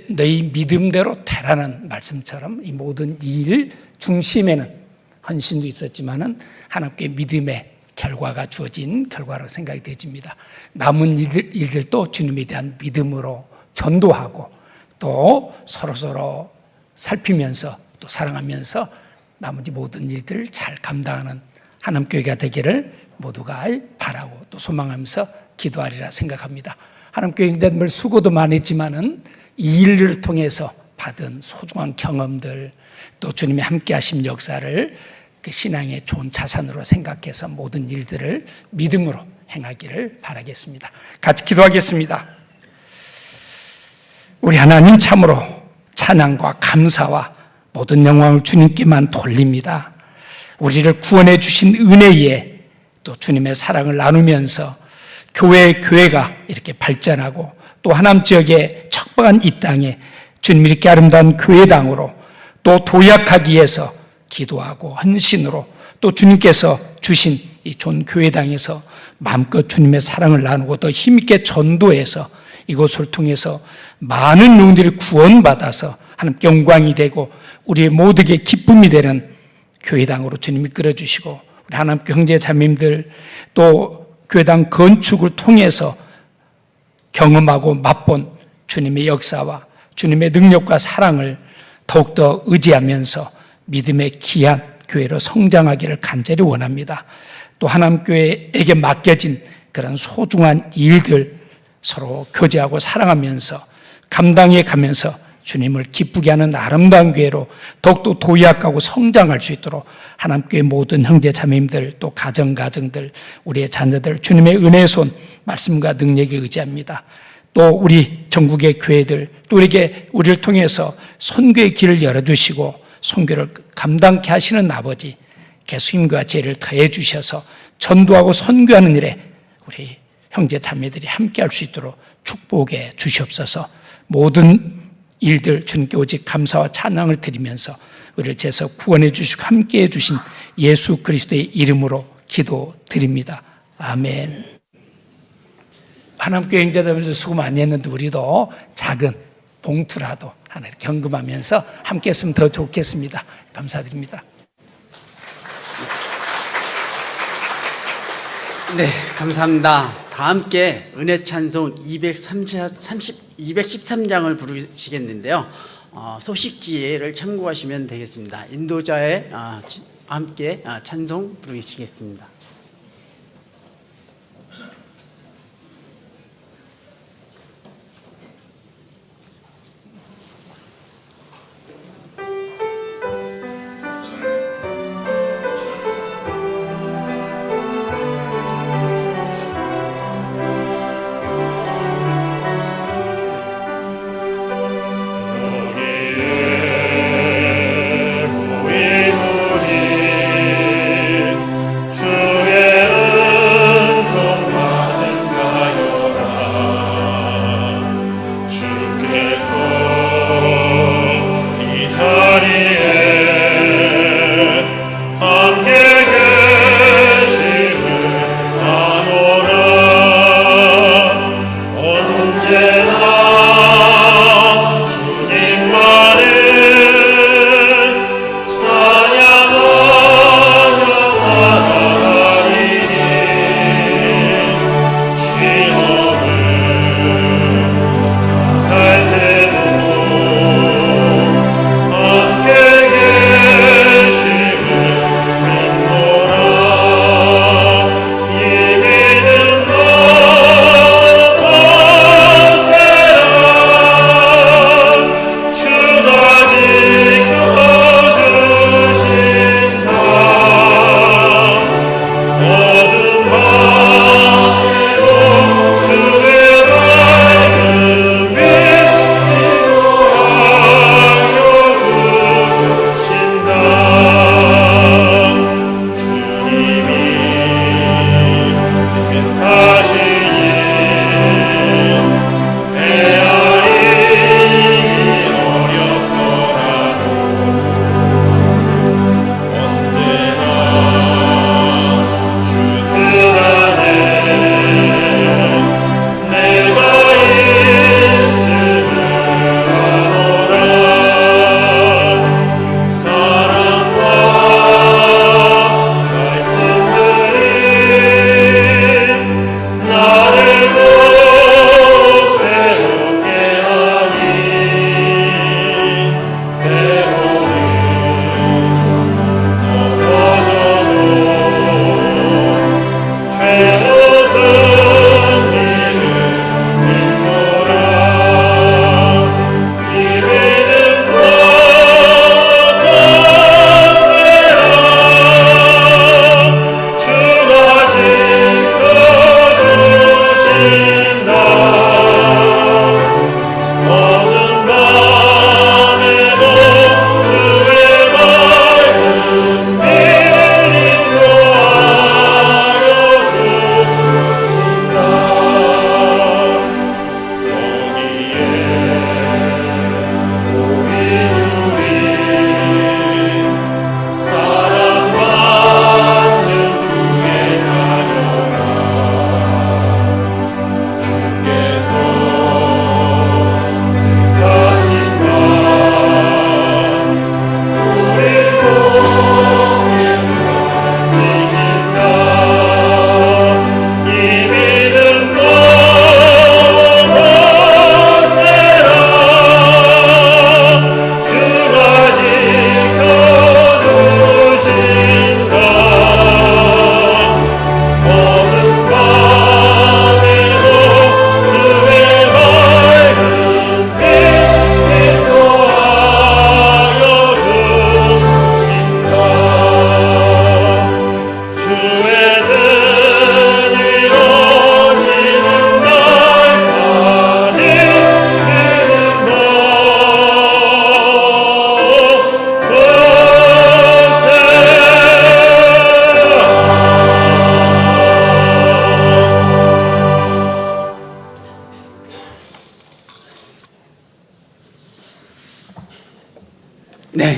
너희 믿음대로 되라는 말씀처럼 이 모든 일 중심에는 헌신도 있었지만은 하나님께 믿음의 결과가 주어진 결과로 생각이 되집니다. 남은 일들도 주님에 대한 믿음으로 전도하고 또 서로 살피면서 또 사랑하면서 나머지 모든 일들을 잘 감당하는 하나님교회가 되기를 모두가 바라고 또 소망하면서 기도하리라 생각합니다. 하나님교회 인자들 수고도 많이 했지만은 이 일을 통해서 받은 소중한 경험들 또 주님의 함께 하심 역사를 그 신앙의 좋은 자산으로 생각해서 모든 일들을 믿음으로 행하기를 바라겠습니다. 같이 기도하겠습니다. 우리 하나님 참으로 찬양과 감사와 모든 영광을 주님께만 돌립니다. 우리를 구원해 주신 은혜에 또 주님의 사랑을 나누면서 교회가 이렇게 발전하고 또 하남 지역의 척박한 이 땅에 주님 이렇게 아름다운 교회당으로 또 도약하기 위해서 기도하고 헌신으로 또 주님께서 주신 이 좋은 교회당에서 마음껏 주님의 사랑을 나누고 더 힘있게 전도해서 이곳을 통해서 많은 영혼들이 구원받아서 하나님께 영광이 되고 우리의 모두에게 기쁨이 되는 교회당으로 주님이 끌어주시고 우리 하나님께 형제 자매님들 또 교회당 건축을 통해서 경험하고 맛본 주님의 역사와 주님의 능력과 사랑을 더욱더 의지하면서 믿음의 귀한 교회로 성장하기를 간절히 원합니다. 또 하나님교회에게 맡겨진 그런 소중한 일들 서로 교제하고 사랑하면서 감당해 가면서 주님을 기쁘게 하는 아름다운 교회로 더욱더 도약하고 성장할 수 있도록 하나님교회 모든 형제 자매님들 또 가정들 우리의 자녀들 주님의 은혜의 손 말씀과 능력에 의지합니다. 또 우리 전국의 교회들 또 우리를 통해서 선교의 길을 열어주시고 선교를 감당케 하시는 아버지 계속 힘과 지혜를 더해 주셔서 전도하고 선교하는 일에 우리 형제 자매들이 함께 할 수 있도록 축복해 주시옵소서. 모든 일들 주님께 오직 감사와 찬양을 드리면서 우리를 죄에서 구원해 주시고 함께해 주신 예수 그리스도의 이름으로 기도드립니다. 아멘. 하나님께 형제자매들 수고 많이 했는데 우리도 작은 봉투라도 하나 이렇게 헌금하면서 함께 했으면 더 좋겠습니다. 감사드립니다. 네, 감사합니다. 다 함께 은혜 찬송 213장을 부르시겠는데요. 소식지를 참고하시면 되겠습니다. 인도자의 함께 찬송 부르시겠습니다. 주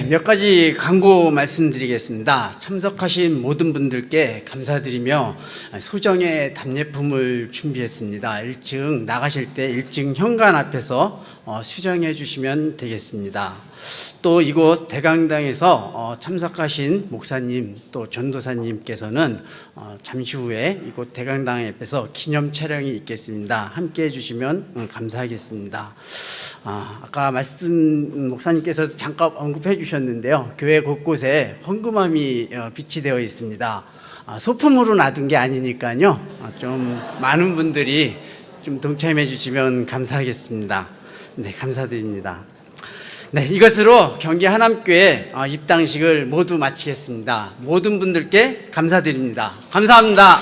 몇 가지 광고 말씀드리겠습니다. 참석하신 모든 분들께 감사드리며 소정의 답례품을 준비했습니다. 1층 나가실 때 1층 현관 앞에서 수정해 주시면 되겠습니다. 또 이곳 대강당에서 참석하신 목사님 또 전도사님께서는 잠시 후에 이곳 대강당 앞에서 기념 촬영이 있겠습니다. 함께 해주시면 감사하겠습니다. 아까 목사님께서 잠깐 언급해 주셨는데요. 교회 곳곳에 헌금함이 비치되어 있습니다. 소품으로 놔둔 게 아니니까요. 좀 많은 분들이 좀 동참해 주시면 감사하겠습니다. 네, 감사드립니다. 네, 이것으로 경기 하남교회 입당식을 모두 마치겠습니다. 모든 분들께 감사드립니다. 감사합니다.